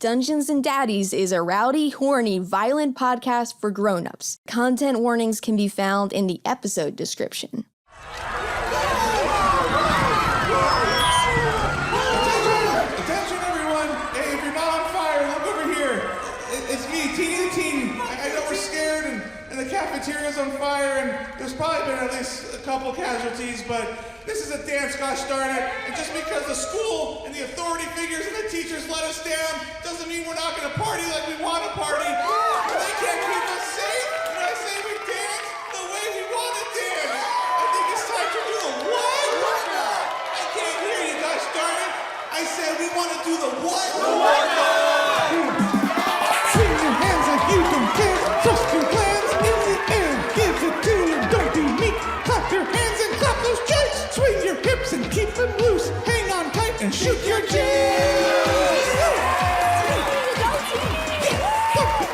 Dungeons and Daddies is a rowdy, horny, violent podcast for grown-ups. Content warnings can be found in the episode description. Attention everyone! Hey, if you're not on fire, look over here. It's me, Teeny the Teen. I know we're scared and the cafeteria's on fire and there's probably been at least a couple casualties, but this is a dance, gosh darn it. And just because the school and the authority figures and the teachers let us down doesn't mean we're not gonna party like we want to party. They can't keep us safe. And I say we dance the way we want to dance. I think it's time to do the what? I can't hear you, gosh darn it. I said we want to do the what? The what? Swing your hands like you can dance. Trust your plans in the air. Give it to you, don't be meek. Clap your hands and clap those cheeks. Swing your hips and keep them loose. Hang on tight and shoot your jizz.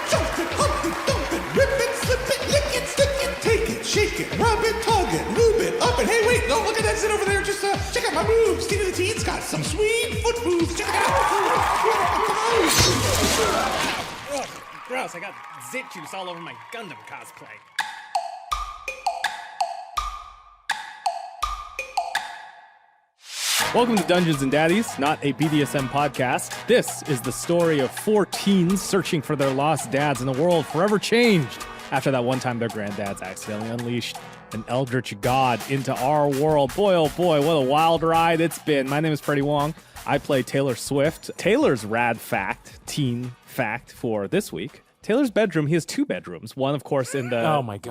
Jump it, hump it, dump it, rip it, slip it, lick it, stick it, take it, shake it, rub it, tug it, lube it, up it. Hey, wait, no, look at that sit over there. Just check out my moves. Teeny the Teen's got some sweet foot moves. Check it out. Ugh, gross, I got zit juice all over my Gundam cosplay. Welcome to Dungeons and Daddies, not a BDSM podcast. This is the story of 4 teens searching for their lost dads in a world forever changed after that one time their granddads accidentally unleashed an eldritch god into our world. Boy, oh boy, what a wild ride it's been. My name is Freddie Wong. I play Taylor Swift. Taylor's rad fact, teen fact for this week. Taylor's bedroom, he has 2 bedrooms. One, of course, in the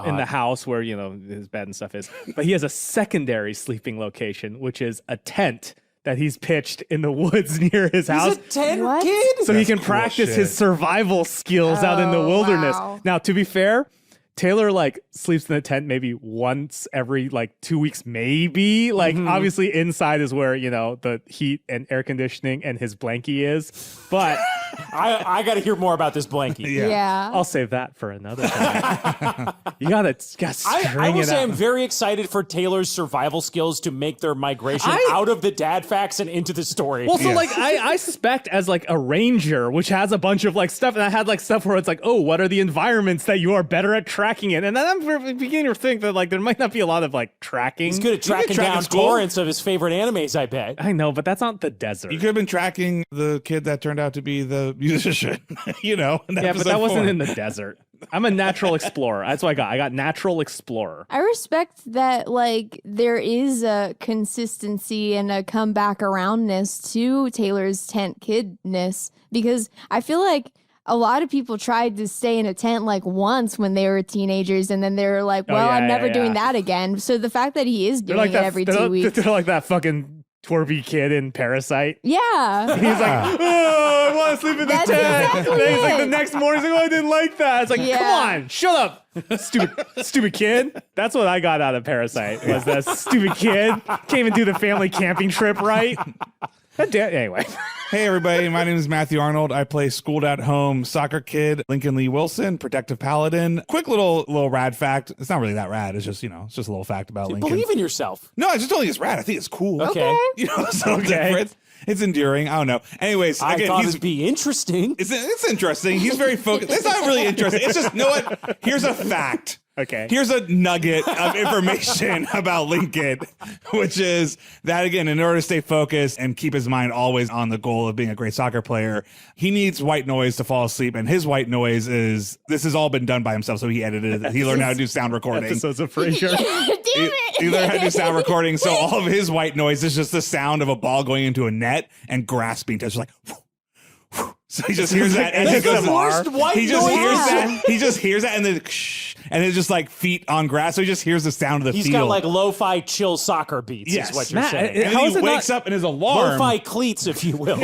in the house where, you know, his bed and stuff is. But he has a secondary sleeping location, which is a tent that he's pitched in the woods near his house. He's a tent kid? So he can practice his survival skills out in the wilderness. Wow. Now, to be fair, Taylor sleeps in the tent maybe once every 2 weeks, maybe. Obviously inside is where, you know, the heat and air conditioning and his blankie is. But I got to hear more about this blankie. Yeah. I'll save that for another time. you gotta string I will it say out. I'm very excited for Taylor's survival skills to make their migration out of the dad facts and into the story. Well, so I suspect as a ranger, which has a bunch of stuff, and I had stuff where it's oh, what are the environments that you are better at tracking in? And then I'm beginning to think that there might not be a lot of tracking. He's good at tracking down torrents of his favorite animes, I bet. I know, but that's not the desert. You could have been tracking the kid that turned out to be the musician, you know? Yeah, but that wasn't in the desert. I'm a natural explorer. That's what I got. I got natural explorer. I respect that, there is a consistency and a comeback aroundness to Taylor's tent kidness, because I feel like a lot of people tried to stay in a tent once when they were teenagers, and then they were I'm never doing that again. So the fact that he is doing it every 2 weeks. They're like that fucking twerpy kid in Parasite. Yeah. He's I want to sleep in the tent. Exactly and he's the next morning, he's I didn't like that. It's come on, shut up, stupid kid. That's what I got out of Parasite, was that stupid kid. Can't even do the family camping trip right. Anyway. Hey everybody, my name is Matthew Arnold. I play schooled at home soccer kid Lincoln Lee Wilson, protective paladin. Quick little rad fact. It's not really that rad. It's just, it's just a little fact about Lincoln. Believe in yourself. No, I just told you it's rad. I think it's cool. Okay. So different. It's endearing. I don't know. Anyways, I thought it'd be interesting. It's interesting. He's very focused. It's not really interesting. It's just, what? Here's a fact. Okay. Here's a nugget of information about Lincoln, which is that, again, in order to stay focused and keep his mind always on the goal of being a great soccer player, he needs white noise to fall asleep. And his white noise is, this has all been done by himself. So he edited it. He learned how to do sound recording. Episodes of Frasier. He learned how to do sound recording. So all of his white noise is just the sound of a ball going into a net and grasping to just so he just hears that and he goes, he just hears that and then and it's just feet on grass. So he just hears the sound of the field. He's got lo-fi chill soccer beats, is what you're saying. And then he wakes up and his alarm. Lo-fi cleats, if you will.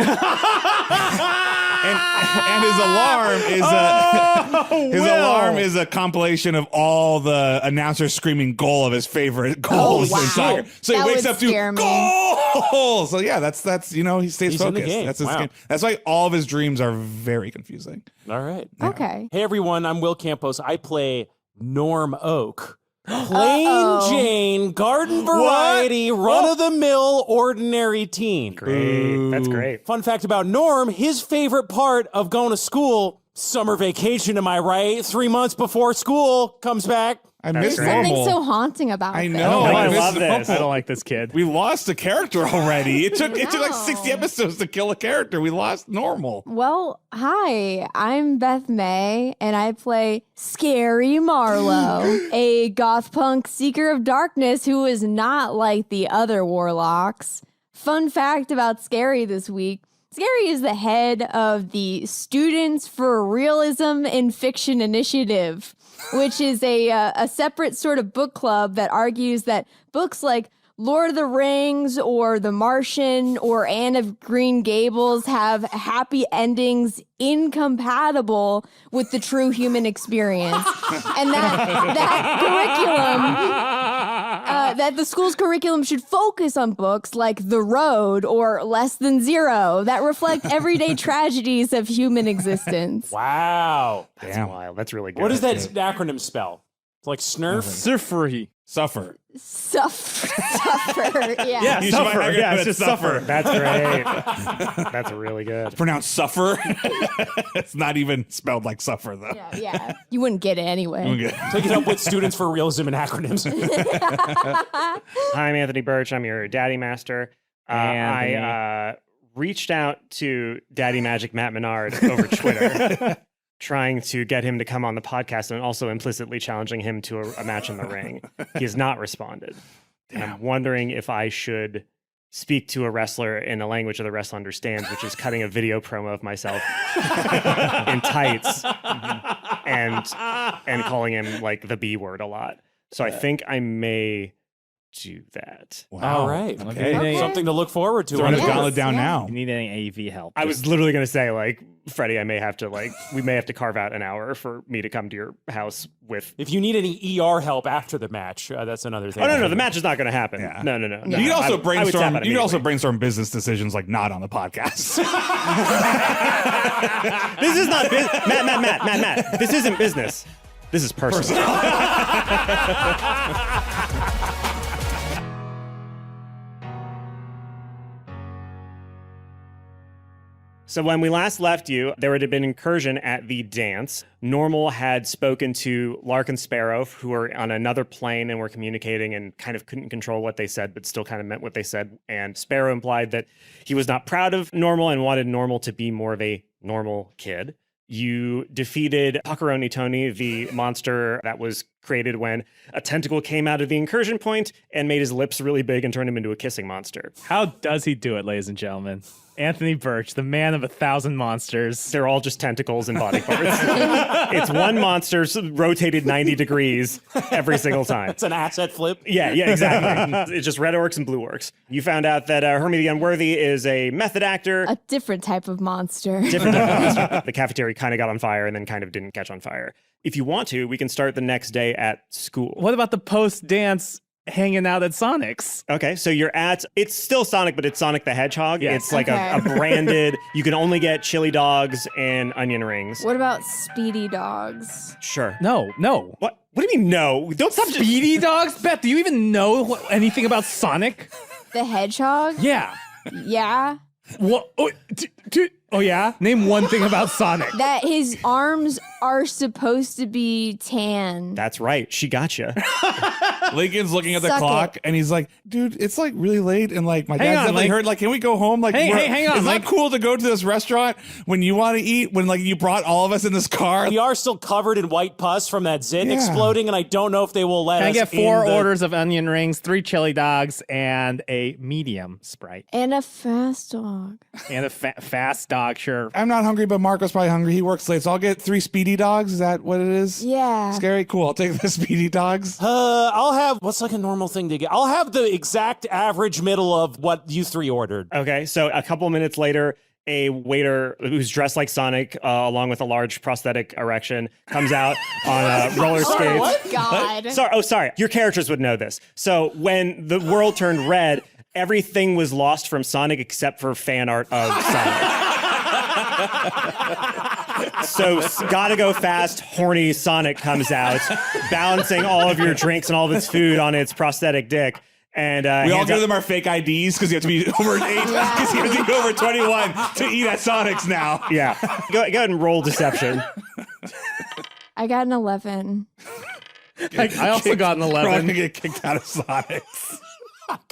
And his alarm is alarm is a compilation of all the announcers screaming goal of his favorite goals in soccer. So he wakes up to goal. So yeah, that's he stays focused. In the game. That's his game. That's why all of his dreams are very confusing. All right. Okay. Hey everyone, I'm Will Campos. I play Norm Oak, Plain Jane, garden variety, run-of-the-mill, ordinary teen. Great. That's great. Fun fact about Norm, his favorite part of going to school, summer vacation, am I right? 3 months before school comes back. I miss Something normal. so haunting about I this. know. I miss love this. normal. I don't like this kid. We lost a character already. It took like No. 60 episodes to kill a character. We lost normal. Well, hi, I'm Beth May, and I play Scary Marlowe, a goth punk seeker of darkness who is not like the other warlocks. Fun fact about Scary this week. Scary is the head of the Students for Realism in Fiction Initiative, which is a separate sort of book club that argues that books like Lord of the Rings or The Martian or Anne of Green Gables have happy endings incompatible with the true human experience. And that curriculum, that the school's curriculum should focus on books like The Road or Less Than Zero that reflect everyday tragedies of human existence. Wow. That's wild. That's really good. What does that acronym spell? It's like Snurf? Surfery. Suffer. Suffer, yeah. Yeah, You should suffer. might Yeah, put it's just suffer. suffer. That's great. That's really good. Pronounced suffer. It's not even spelled like suffer, though. Yeah. You wouldn't get it anyway. Okay. Take it up with Students for Realism and acronyms. Hi, I'm Anthony Burch. I'm your daddy master. Anthony. I reached out to Daddy Magic Matt Menard over Twitter, trying to get him to come on the podcast and also implicitly challenging him to a match in the ring. He has not responded. And I'm wondering if I should speak to a wrestler in a language that the wrestler understands, which is cutting a video promo of myself in tights and calling him like the B word a lot. So I think I may do that. Wow. All right. Okay. Something to look forward to. Throwing on the the gauntlet down now. You need any AV help? I was literally going to say, like, Freddie, we may have to carve out an hour for me to come to your house with. If you need any ER help after the match, that's another thing. Oh, no, the match is not going to happen. Yeah. No. You can also I would tap brainstorm. out You can also immediately. brainstorm business decisions like not on the podcast. This is not Matt. This isn't business. This is personal. So when we last left you, there had been incursion at the dance. Normal had spoken to Lark and Sparrow, who were on another plane and were communicating and kind of couldn't control what they said, but still kind of meant what they said. And Sparrow implied that he was not proud of Normal and wanted Normal to be more of a normal kid. You defeated Pacaroni Tony, the monster that was created when a tentacle came out of the incursion point and made his lips really big and turned him into a kissing monster. How does he do it, ladies and gentlemen? Anthony Burch, the man of 1,000 monsters. They're all just tentacles and body parts. It's one monster rotated 90 degrees every single time. It's an asset flip. Yeah, exactly. It's just red orcs and blue orcs. You found out that Hermie the Unworthy is a method actor. A different type of monster. Different type of monster. The cafeteria kind of got on fire and then kind of didn't catch on fire. If you want to, we can start the next day at school. What about the post-dance hanging out at Sonic's? Okay, so it's still Sonic, but it's Sonic the Hedgehog. Yes. It's like Okay. a branded, you can only get chili dogs and onion rings. What about speedy dogs? Sure. No. What do you mean no? Don't stop. Speedy dogs? Beth, do you even know anything about Sonic? The hedgehog? Yeah. Yeah. What? Oh, yeah? Name one thing about Sonic. That his arms are supposed to be tan. That's right. She got you. Lincoln's looking at the Suck clock it. and he's like, dude, it's like really late and like my Hang dad's on, definitely Link. hurt. Like, can we go home? Like, Hey, hang on, Is that Link. cool to go to this restaurant when you want to eat? When like you brought all of us in this car? We are still covered in white pus from that zit Yeah. exploding, and I don't know if they will let Can I us get 4 in the- orders of onion rings, 3 chili dogs, and a medium Sprite? And a fast dog. And a fast dog, sure. I'm not hungry, but Marco's probably hungry. He works late, so I'll get 3 speedy dogs. Is that what it is? Yeah. Scary? Cool. I'll take the speedy dogs. I'll have, what's like a normal thing to get? I'll have the exact average middle of what you 3 ordered. Okay, so a couple minutes later, a waiter who's dressed like Sonic, along with a large prosthetic erection, comes out on roller skates. God. Sorry. Your characters would know this. So when the world turned red, everything was lost from Sonic except for fan art of Sonic. So gotta go fast, horny Sonic comes out, balancing all of your drinks and all of its food on its prosthetic dick. And we all give them our fake IDs because you have to be over 8, because you have to be over 21 to eat at Sonic's now. Yeah. Go ahead and roll deception. I got an 11. I also got an We're all 11. gonna get kicked out of Sonic's.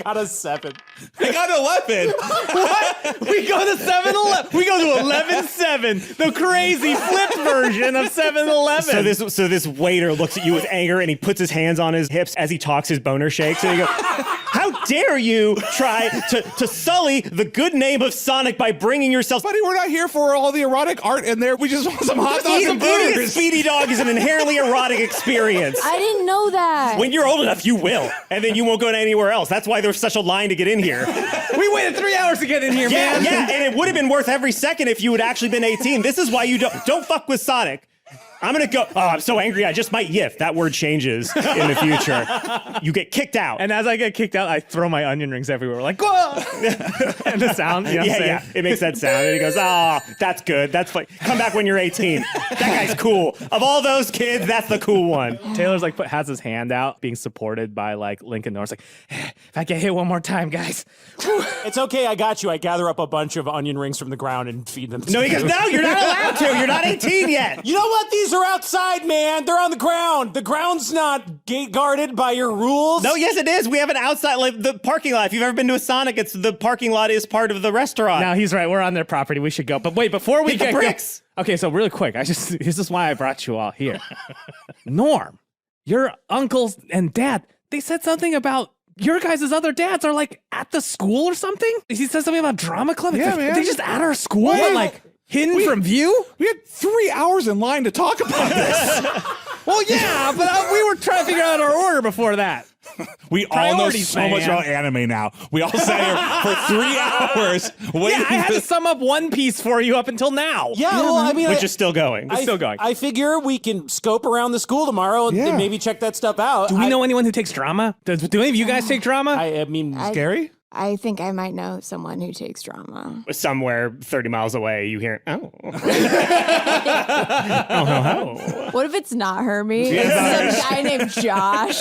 Got a 7. I got an 11. What? We go to 7-Eleven. We go to 11-7, the crazy flipped version of 7-Eleven. So this waiter looks at you with anger and he puts his hands on his hips as he talks. His boner shakes and he goes, "How dare you try to sully the good name of Sonic by bringing yourself." Buddy, we're not here for all the erotic art in there. We just want some hot dogs and Eating a burgers. Speedy Dog is an inherently erotic experience. I didn't know that. When you're old enough, you will, and then you won't go to anywhere else. That's why there's such a line to get in here. We waited 3 hours to get in here, Yeah, man. yeah, and it would have been worth every second if you had actually been 18. This is why you don't fuck with Sonic. I'm gonna go. Oh, I'm so angry. I just might yiff. That word changes in the future. You get kicked out. And as I get kicked out, I throw my onion rings everywhere, like, whoa! And the sound, you know what I'm saying? Yeah, it makes that sound. And he goes, that's good. That's fine. Come back when you're 18. That guy's cool. Of all those kids, that's the cool one. Taylor's like has his hand out, being supported by like Lincoln Norris. Like, if I get hit one more time, guys. It's okay, I got you. I gather up a bunch of onion rings from the ground and feed them to No, he you. goes, no, you're not allowed to. You're not 18 yet. You know what? These are outside, man. They're on the ground. The ground's not gate guarded by your rules. No, yes, it is. We have an outside, like the parking lot. If you've ever been to a Sonic, it's the parking lot is part of the restaurant. Now he's right. We're on their property. We should go. But wait, before we Hit the get bricks. Okay, so really quick, this is why I brought you all here. Norm, your uncles and dad, they said something about your guys' other dads are like at the school or something. He said something about drama club. Yeah, man. They just at our school, Well, but like hidden from view. We had 3 hours in line to talk about this. Well, yeah, but we were trying to figure out our order before that. We all know Priorities, so much man. about anime now. We all sat here for 3 hours waiting. Yeah, I had to sum up One Piece for you up until now. Yeah, well, I mean, Which is still going. Still going. I figure we can scope around the school tomorrow and Yeah. maybe check that stuff out. Do we know anyone who takes drama? Do any of you guys take drama? I mean, Scary? I think I might know someone who takes drama. Somewhere 30 miles away, you hear, oh. What if it's not Hermie? It's some guy named Josh.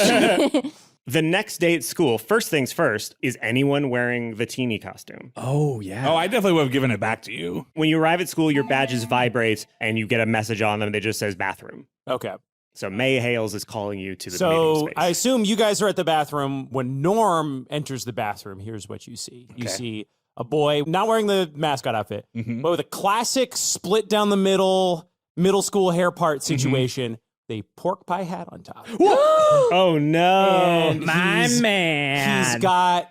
The next day at school, first things first, is anyone wearing the teeny costume? Oh, yeah. Oh, I definitely would have given it back to you. When you arrive at school, your badges vibrate and you get a message on them that just says bathroom. okay. So May Hales is calling you to the So meeting space. I assume you guys are at the bathroom. When Norm enters the bathroom, here's what you see. You see a boy not wearing the mascot outfit, but with a classic split down the middle school hair part situation. A pork pie hat on top. Oh, no. And My he's- man. He's got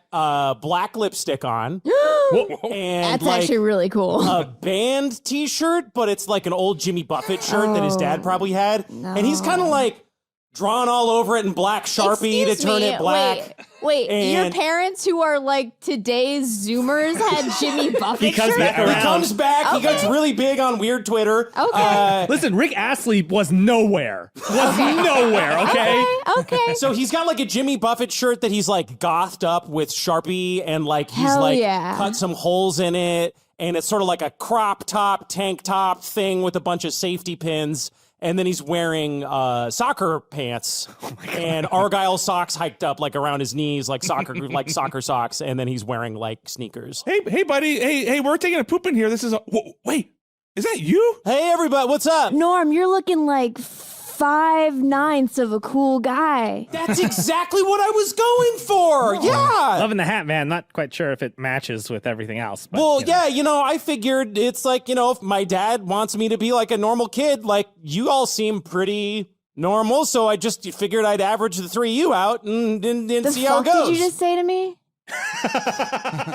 black lipstick on. And That's like actually really cool. a band t-shirt, but it's like an old Jimmy Buffett shirt that his dad probably had. And he's kind of like drawn all over it in black Sharpie Excuse to turn me, it black. Wait, your And- parents who are like today's Zoomers had Jimmy Buffett He comes shirt? back He around. comes back. He Okay. gets really big on weird Twitter. Okay. Listen, Rick Astley was nowhere. Nowhere, okay? Okay. So he's got like a Jimmy Buffett shirt that he's like gothed up with Sharpie and like he's Hell like yeah. cut some holes in it. And it's sort of like a crop top, tank top thing with a bunch of safety pins. And then he's wearing soccer pants and Argyle socks hiked up like around his knees, like soccer socks. And then he's wearing like sneakers. Hey, buddy. Hey, we're taking a poop in here. This is wait, is that you? Hey, everybody, what's up? Norm, you're looking like 5/9 of a cool guy. That's exactly what I was going for. Yeah. Loving the hat, man. Not quite sure if it matches with everything else. But, Well, you know. yeah, I figured it's like, if my dad wants me to be like a normal kid, like you all seem pretty normal, so I just figured I'd average the three of you out and The see how fuck it goes. did you just say to me?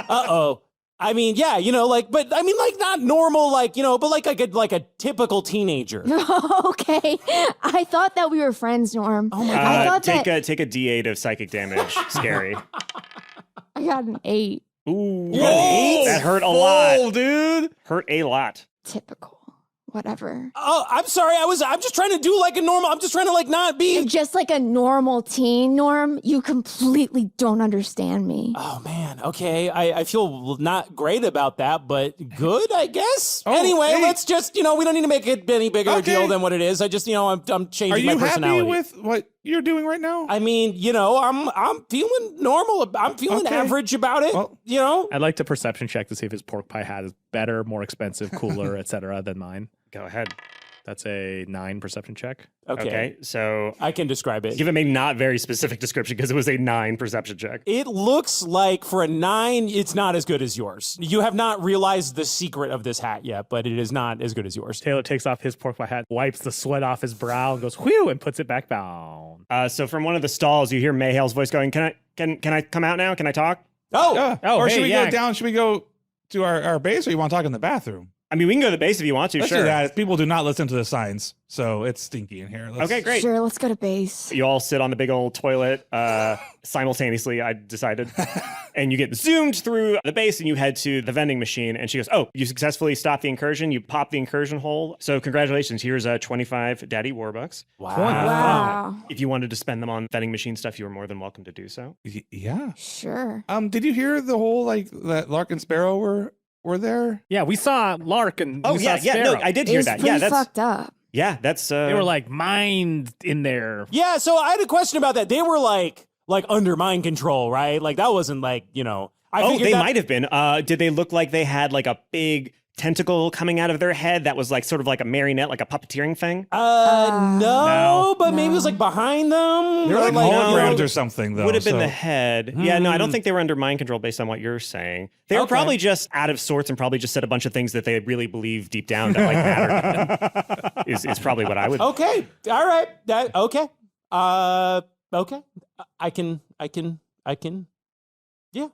Uh-oh. I mean, yeah, but I mean, like not normal, but like a typical teenager. Okay. I thought that we were friends, Norm. Oh my I thought take that a D8 of psychic damage. Scary. I got an 8. Ooh. Whoa, That hurt a lot. dude. Hurt a lot. Typical. whatever. Oh, I'm sorry. I'm just trying to do like a normal. I'm just trying to like not be. Just like a normal teen, Norm. You completely don't understand me. Oh man. Okay. I feel not great about that, but good, I guess. Oh, anyway, hey. let's just we don't need to make it any bigger a deal than what it is. I just I'm changing Are my you personality. happy with what you're doing right now? I mean, I'm feeling normal. I'm feeling Okay. average about it. Well, I'd like to perception check to see if his pork pie hat is better, more expensive, cooler, etc. than mine. Go ahead. That's a 9 perception check. Okay. So I can describe it. give him a not very specific description because it was a 9 perception check. It looks like for a 9, it's not as good as yours. You have not realized the secret of this hat yet, but it is not as good as yours. Taylor takes off his pork pie hat, wipes the sweat off his brow, and goes whew, and puts it back down. So from one of the stalls, you hear Mayhale's voice going, "Can I come out now? Can I talk?" Oh, or should hey, we yeah. go down? Should we go to our base, or you want to talk in the bathroom? I mean, we can go to the base if you want to. Let's sure. do that. People do not listen to the signs, so it's stinky in here. Okay, great. Sure, let's go to base. You all sit on the big old toilet simultaneously, I decided. And you get zoomed through the base and you head to the vending machine. And she goes, "Oh, you successfully stopped the incursion. You popped the incursion hole. So congratulations. Here's 25 Daddy Warbucks. Wow. If you wanted to spend them on vending machine stuff, you were more than welcome to do so." Yeah. Sure. Did you hear the whole that Lark and Sparrow were there? Yeah, we saw Lark and Oh, we yeah, saw yeah. No, Sparrow. I did It hear was that. pretty Yeah, that's fucked up. They were like mined in there. yeah. So I had a question about that. They were like under mind control, right? Like that wasn't like I oh, figured they that- might have been. Did they look like they had like a big tentacle coming out of their head that was like sort of like a marionette, like a puppeteering thing? No, but maybe it was like behind them. They were or, like holograms no. or something, though. Would have been so- the head. Yeah, no, I don't think they were under mind control based on what you're saying. They were Okay. probably just out of sorts and probably just said a bunch of things that they really believe deep down that like mattered to them. Is probably what I would. Okay. All right. Okay. Okay. I can. Yeah.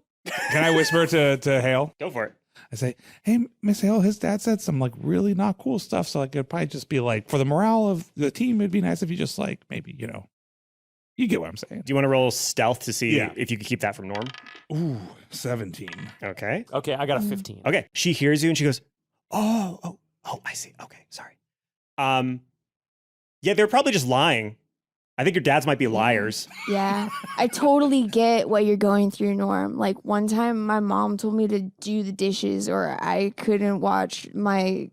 Can I whisper to Hale? Go for it. I say, "Hey, Miss Hale, his dad said some like really not cool stuff. So like it'd probably just be like for the morale of the team, it'd be nice if you just like maybe you get what I'm saying." Do you want to roll stealth to see Yeah. if you could keep that from Norm? Ooh, 17. Okay. Okay. I got a 15. Okay. She hears you and she goes, "Oh, I see. Okay, sorry." Yeah, they're probably just lying. I think your dads might be liars. Yeah. I totally get what you're going through, Norm. Like one time my mom told me to do the dishes or I couldn't watch my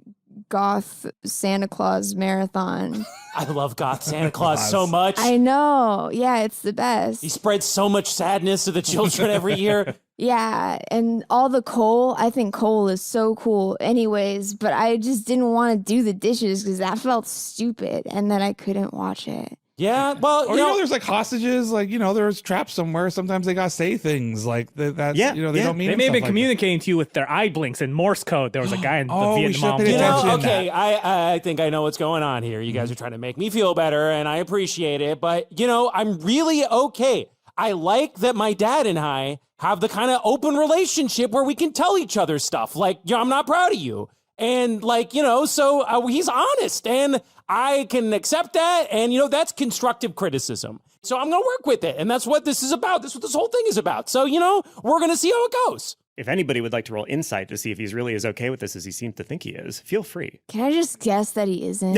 goth Santa Claus marathon. I love Goth Santa Claus so much. I know. Yeah, it's the He best. spreads so much sadness to the children every year. Yeah, and all the coal, I think coal is so cool anyways, but I just didn't want to do the dishes because that felt stupid and then I couldn't watch it. Yeah. Well, Or there's like hostages, like there's traps somewhere. Sometimes they gotta say things like that. Yeah, they yeah. don't mean. They may have been stuff like communicating to you with their eye blinks and Morse code. There was a guy in the Oh, we should Vietnam have paid War. attention. okay, I think I know what's going on here. You guys are trying to make me feel better, and I appreciate it. But, I'm really okay. I like that my dad and I have the kind of open relationship where we can tell each other stuff. Like, I'm not proud of you. And so he's honest and I can accept that. And, that's constructive criticism. So I'm going to work with it. And that's what this is about. That's what this whole thing is about. So, we're going to see how it goes. If anybody would like to roll insight to see if he's really as okay with this as he seems to think he is, feel free. Can I just guess that he isn't?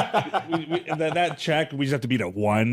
that check, we just have to beat a 1.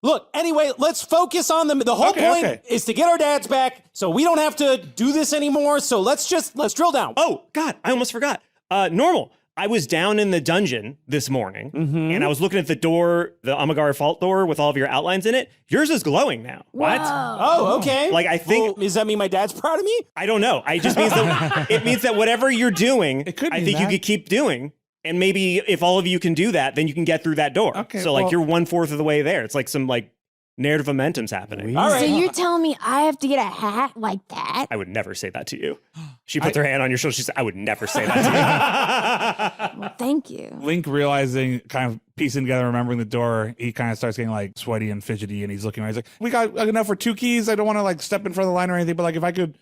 Look, anyway, let's focus on the whole point is to get our dads back so we don't have to do this anymore. So let's drill down. Oh, God, I almost forgot. Normal. I was down in the dungeon this morning and I was looking at the door, the Amagar vault door with all of your outlines in it. Yours is glowing now. What? Oh, okay. Like, I think- Well, does that mean my dad's proud of me? I don't know. It just means that it means that whatever you're doing, It could I mean think you that. could keep doing. And maybe if all of you can do that, then you can get through that door. Okay, so like well- you're 1/4 of the way there. It's like some like narrative momentum's happening. All So right. you're telling me I have to get a hat like that? I would never say that to you. She puts her hand on your shoulder. She said, "I would never say that to Well, thank you. Link realizing, kind of piecing together, remembering the door, he kind of starts getting like sweaty and fidgety, and he's looking around. He's like, "We got enough for 2 keys. I don't want to like step in front of the line or anything, but like if I could,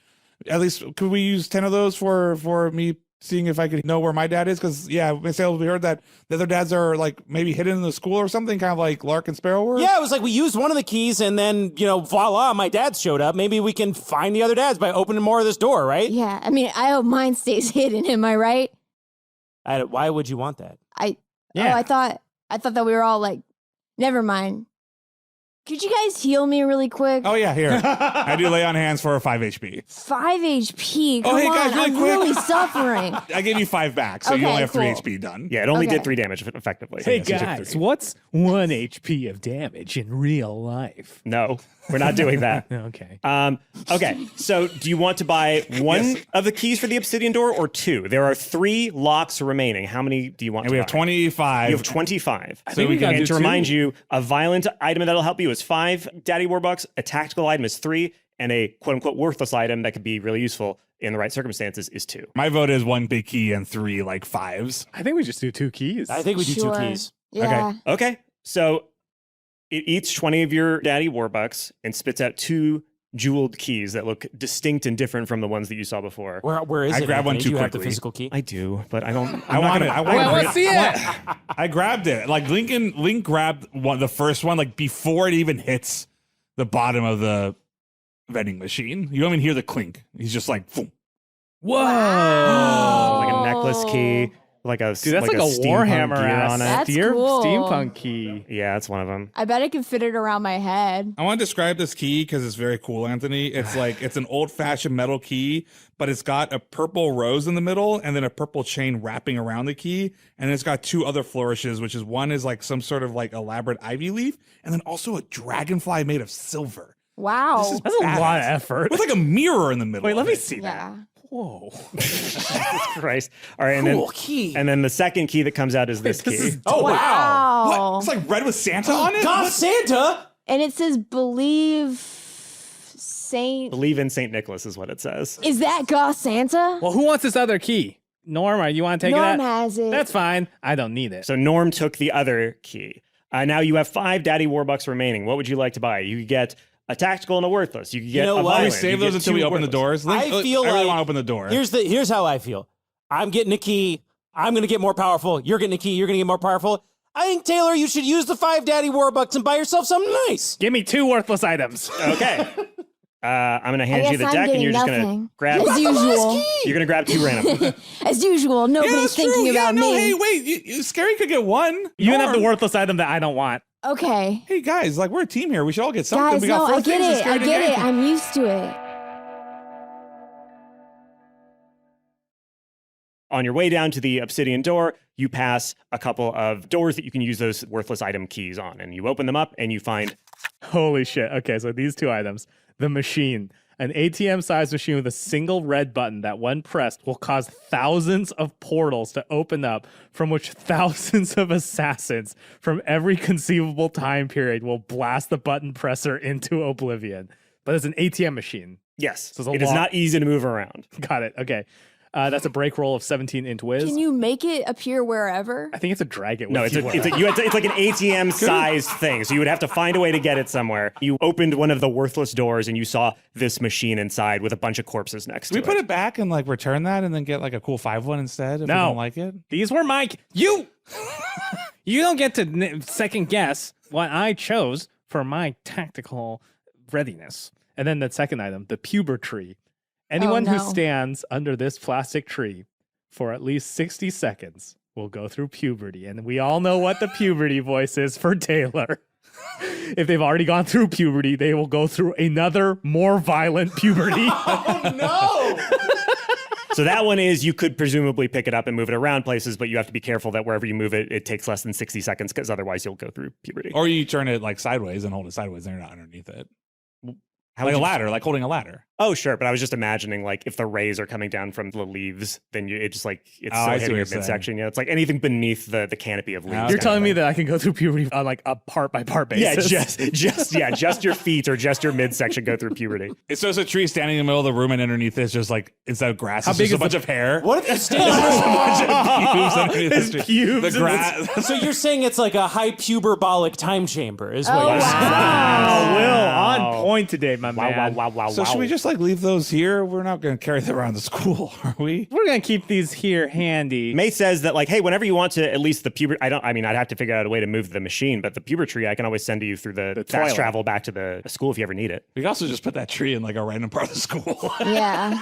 at least could we use 10 of those for me seeing if I could know where my dad is? Because Miss Hale, we heard that the other dads are like maybe hidden in the school or something, kind of like Lark and Sparrow were." Yeah, it was like we used one of the keys and then, voila, my dad showed up. Maybe we can find the other dads by opening more of this door, right? Yeah, I mean, I hope mine stays hidden, am I right? Why would you want that? I thought that we were all like, never mind. Could you guys heal me really quick? Oh, yeah, here. I do lay on hands for 5 HP. 5 HP. Come hey, on, guys, really I'm quick. really suffering. I gave you 5 back, so you Okay, only have 3 cool. HP done. Yeah, it only Okay. did 3 damage effectively. Hey Yes, you took guys, 3. what's 1 HP of damage in real life? No, we're not doing that. Okay. Okay, so do you want to buy one of the keys for the obsidian door or 2? There are 3 locks remaining. How many do you want And to we buy? have 25. You have 25. I think we gotta And do to remind 2. you, a violent item that'll help you is 5 Daddy Warbucks, a tactical item is 3, and a quote-unquote worthless item that could be really useful in the right circumstances is 2. My vote is 1 big key and 3 like 5s. I think we just do 2 keys. I think we do Sure. 2 keys. Yeah. Okay, so it eats 20 of your Daddy Warbucks and spits out 2 jeweled keys that look distinct and different from the ones that you saw before. Where is I it? grabbed one Anthony? too Do you have the quickly. physical key? I do, but I don't. I want it. I Wait, want let's see it. I grabbed it. Like Link grabbed the first one, like before it even hits the bottom of the vending machine. You don't even hear the clink. He's just like, boom. Whoa. Like a necklace key, like a Dude, that's like a steampunk Warhammer gear ass on it. That's steer- cool. steampunk key. Yeah, that's one of them. I bet I could fit it around my head. I want to describe this key because it's very cool, Anthony. It's like it's an old-fashioned metal key, but it's got a purple rose in the middle and then a purple chain wrapping around the key. And it's got 2 other flourishes, which is one is like some sort of like elaborate ivy leaf, and then also a dragonfly made of silver. Wow. This is That's a badass. lot of effort. With like a mirror in the middle. Wait, let of me it. see that. Yeah. Whoa. Jesus Christ! All right, Cool key. and then the second key that comes out is this This key. is Oh, wow. Wow. What? It's like red with Santa on it? God, Santa! And it says believe Saint. Believe in Saint Nicholas is what it says. Is that God Santa? Well, who wants this other key? Norma, you want to take Norm that? has it. That's fine. I don't need it. So Norm took the other key. Now you have 5 Daddy Warbucks remaining. What would you like to buy? You could get a tactical and a worthless. You could get know a what? Can we violent. save You those get until 2 we open the worthless. doors? Link, I feel I really like- want to open the door. Here's how I feel. I'm getting a key. I'm going to get more powerful. You're getting a key. You're going to get more powerful. I think, Taylor, you should use the 5 Daddy Warbucks and buy yourself something nice. Give me 2 worthless items. Okay. I'm going to hand I you the guess deck, I'm and you're just getting going to nothing. grab. As usual. You're going to grab 2 random. As usual, yeah, nobody's that's thinking true. about no, me. Hey, wait. Scary could get 1. You can have the Norm. worthless item that I don't want. Okay. Hey, guys, like, we're a team here. We should all get something. Guys, we got no, 4 I get things and it. Scary I didn't get get it. anything. I'm used to it. On your way down to the obsidian door, you pass a couple of doors that you can use those worthless item keys on, and you open them up and you find Holy shit. Okay, so these 2 items. The machine. An ATM-sized machine with a single red button that, when pressed, will cause thousands of portals to open up, from which thousands of assassins from every conceivable time period will blast the button presser into oblivion. But it's an ATM machine. yes. So it's a It is long- not easy to move around. Got it. Okay. That's a break roll of 17 int whiz. Can you make it appear wherever? I think it's a drag it with No, it's you. it's like an ATM sized thing. So you would have to find a way to get it somewhere. You opened one of the worthless doors and you saw this machine inside with a bunch of corpses next Can we to put it. it back and like return that and then get like a cool 5 one instead if we No. don't like it? These were my... You don't get to second guess what I chose for my tactical readiness. And then the second item, the puber tree. Anyone who no. stands under this plastic tree for at least 60 seconds will go through puberty. And we all know what the puberty voice is for Taylor. If they've already gone through puberty, they will go through another more violent puberty. So that one is you could presumably pick it up and move it around places, but you have to be careful that wherever you move it, it takes less than 60 seconds because otherwise you'll go through puberty. Or you turn it like sideways and hold it sideways and you're not underneath it. How Like would a you- ladder, like holding a ladder. Oh, sure. But I was just imagining like if the rays are coming down from the leaves, then it just like it's Oh, so I see hitting what your you're saying. midsection. Yeah, it's like anything beneath the canopy of leaves. Okay. You're telling me that I can go through puberty on like a part by part Yeah, basis. just your feet or just your midsection go through puberty. It's just a tree standing in the middle of the room and underneath it's just like, instead of grass, How it's big just a is bunch the- of hair. What if you stand Pubes underneath His the tree. pubes The and grass. So you're saying it's like a hyperbolic time chamber, is what Oh, you're saying. wow. Oh, Will, on point today, my Wow, man. wow. So should we just like leave those here? We're not going to carry them around the school, are we? We're gonna keep these here handy. May says that like, hey, whenever you want to, at least the puber. I'd have to figure out a way to move the machine, but the puber tree I can always send you through the toilet. fast travel back to the school if you ever need it. We could also just put that tree in like a random part of the school. Yeah.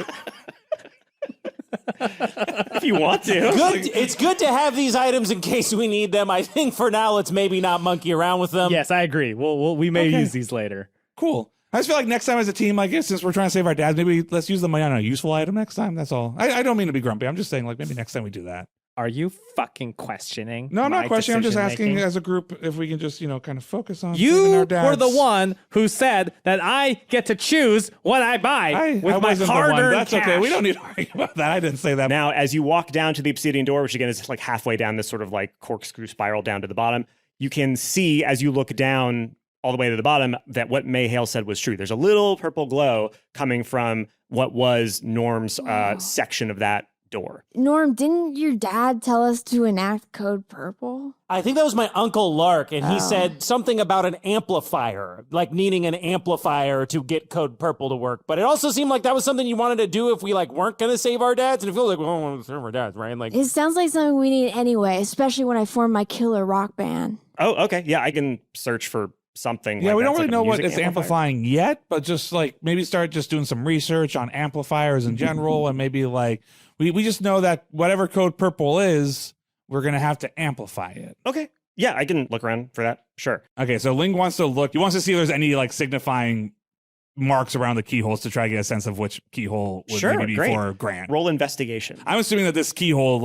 If you want to. Good. It's good to have these items in case we need them. I think for now, let's maybe not monkey around with them. Yes, I agree. We may use these later. Cool. I just feel like next time as a team, like, since we're trying to save our dads, maybe let's use the money on a useful item next time. That's all. I don't mean to be grumpy. I'm just saying, like, maybe next time we do that. Are you fucking questioning? No, I'm not questioning. I'm just asking decision-making? as a group if we can just, kind of focus on saving our You dads. were the one who said that I get to choose what I buy with my wasn't the one. hard-earned That's cash. okay. We don't need to argue about that. I didn't say that. Now, as you walk down to the obsidian door, which again is like halfway down this sort of like corkscrew spiral down to the bottom, you can see as you look down all the way to the bottom that what Mayhale said was true. There's a little purple glow coming from what was Norm's section of that door. Norm, didn't your dad tell us to enact Code Purple? I think that was my Uncle Lark, and he said something about an amplifier, like needing an amplifier to get Code Purple to work. But it also seemed like that was something you wanted to do if we weren't going to save our dads. And it feels like we don't want to save our dads, right? Like, It sounds like something we need anyway, especially when I form my killer rock band. Oh, okay. Yeah, I can search for something. Yeah, like we that. don't really It's like a know what music it's amplifier. amplifying yet, but just maybe start just doing some research on amplifiers in general, and maybe we just know that whatever Code Purple is, we're gonna have to amplify it. Okay. Yeah, I can look around for that. Sure. Okay, so Ling wants to look. He wants to see if there's any signifying marks around the keyholes to try to get a sense of which keyhole would Sure, maybe be great. for Grant. Roll investigation. I'm assuming that this keyhole,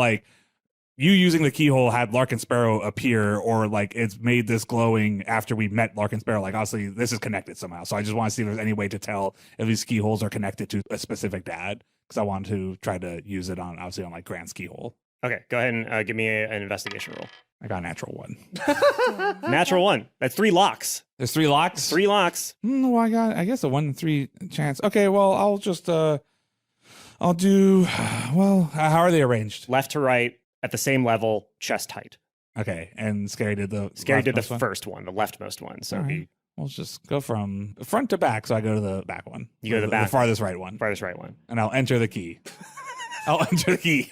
you using the keyhole had Larkin Sparrow appear, or it's made this glowing after we met Larkin Sparrow. Obviously this is connected somehow. So I just want to see if there's any way to tell if these keyholes are connected to a specific dad, because I want to try to use it on Grant's keyhole. Okay, go ahead and give me an investigation roll. I got a natural one. Natural one. That's 3 locks. There's 3 locks. 3 locks. Well, I guess a 1 in 3 chance. Okay, well, I'll just I'll do. Well, how are they arranged? Left to right at the same level, chest height. Okay, and Scary did the leftmost one? first one, the leftmost one. So All right. We'll just go from front to back. So I go to the back one. You go to the back. The farthest right one. farthest right one. And I'll enter the key. I'll enter the key.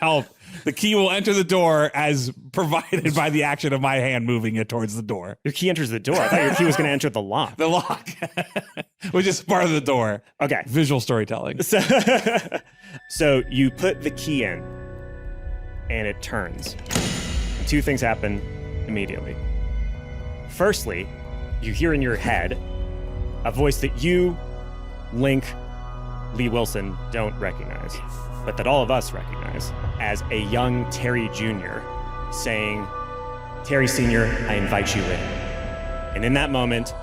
The key will enter the door as provided by the action of my hand moving it towards the door. Your key enters the door. I thought your key was going to enter the lock. The lock, which is part of the door. Okay. Visual storytelling. So you put the key in, and it turns. 2 things happen immediately. Firstly, you hear in your head a voice that you, Link, Lee Wilson don't recognize, but that all of us recognize as a young Terry Jr. saying, "Terry Sr., I invite you in." And in that moment,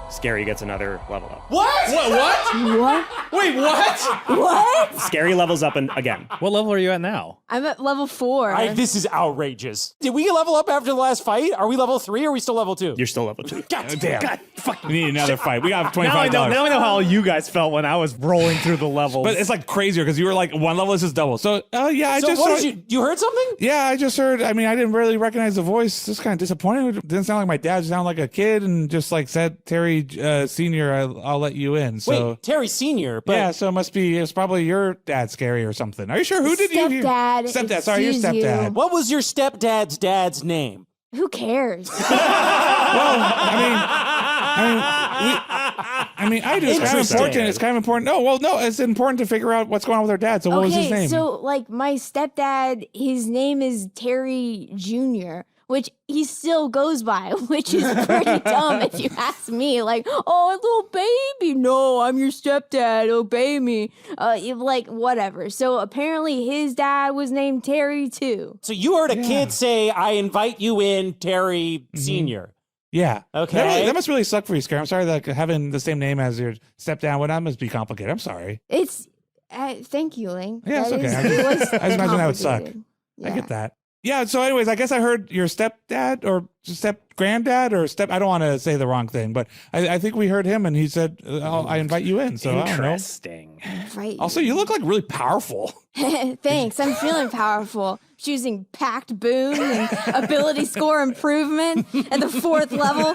Scary gets another level up. what? What? Wait, what? What? Scary levels up again. What level are you at now? I'm at level 4. This is outrageous. Did we level up after the last fight? Are we level 3 or are we still level 2? You're still level 2. God Damn. We need another fight. We got $25. Now I know how you guys felt when I was rolling through the levels. But it's crazier because you were one level is just double. So, yeah, So what did you heard something? Yeah, I just heard. I mean, I didn't really recognize the voice. Just kind of disappointed. It didn't sound like my dad. It sounded like a kid, and just said, "Terry Senior, I'll let you in." So Wait, Terry Sr., but yeah, so it's probably your dad, Scary, or something. Are you sure? Who did you hear? Stepdad. Sorry, your Excuse you. stepdad. what was your stepdad's dad's name? Who cares? I mean, I do. It's kind of Interesting. important. It's kind of important. No, it's important to figure out what's going on with our dad. So, what was his name? So my stepdad, his name is Terry Jr., which he still goes by, which is pretty dumb if you ask me. Oh, little baby. No, I'm your stepdad. Obey me. Whatever. So apparently his dad was named Terry too. So you heard a kid say, "I invite you in, Terry Sr." Yeah. Okay. That must really suck for you, Scary. I'm sorry that having the same name as your stepdad, that must be complicated. I'm sorry. It's thank you, Ling. Yeah, it's That okay. is- I it was just imagine that would suck. complicated. I Yeah. get that. Yeah, so anyways, I guess I heard your stepdad or step-granddad or I don't want to say the wrong thing, but I think we heard him and he said, I invite you in. So I don't know. Interesting. Right. Also, you look really powerful. Thanks. I'm feeling powerful. Choosing packed boon and ability score improvement at the 4th level.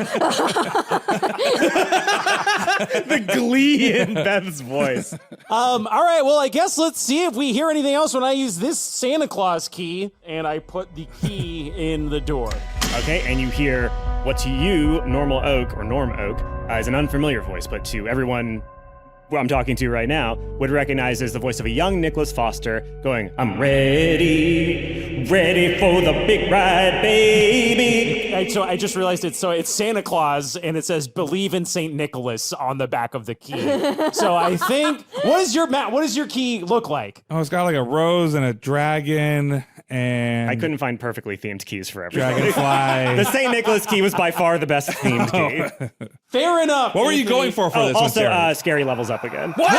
The glee in Beth's voice. All right, well, I guess let's see if we hear anything else when I use this Santa Claus key, and I put the key in the door. Okay, and you hear what to you, Normal Oak or Norm Oak, is an unfamiliar voice, but to everyone who I'm talking to right now, would recognize as the voice of a young Nicholas Foster going, I'm ready for the big ride, baby. So I just realized it's Santa Claus, and it says "Believe in Saint Nicholas" on the back of the key. So I think what does your key look like? Oh, it's got like a rose and a dragon and I couldn't find perfectly themed keys for everybody. dragonfly. The St. Nicholas key was by far the best themed key. Fair enough. What were you Anthony. going for this one, Also, Sarah? scary levels up again. What?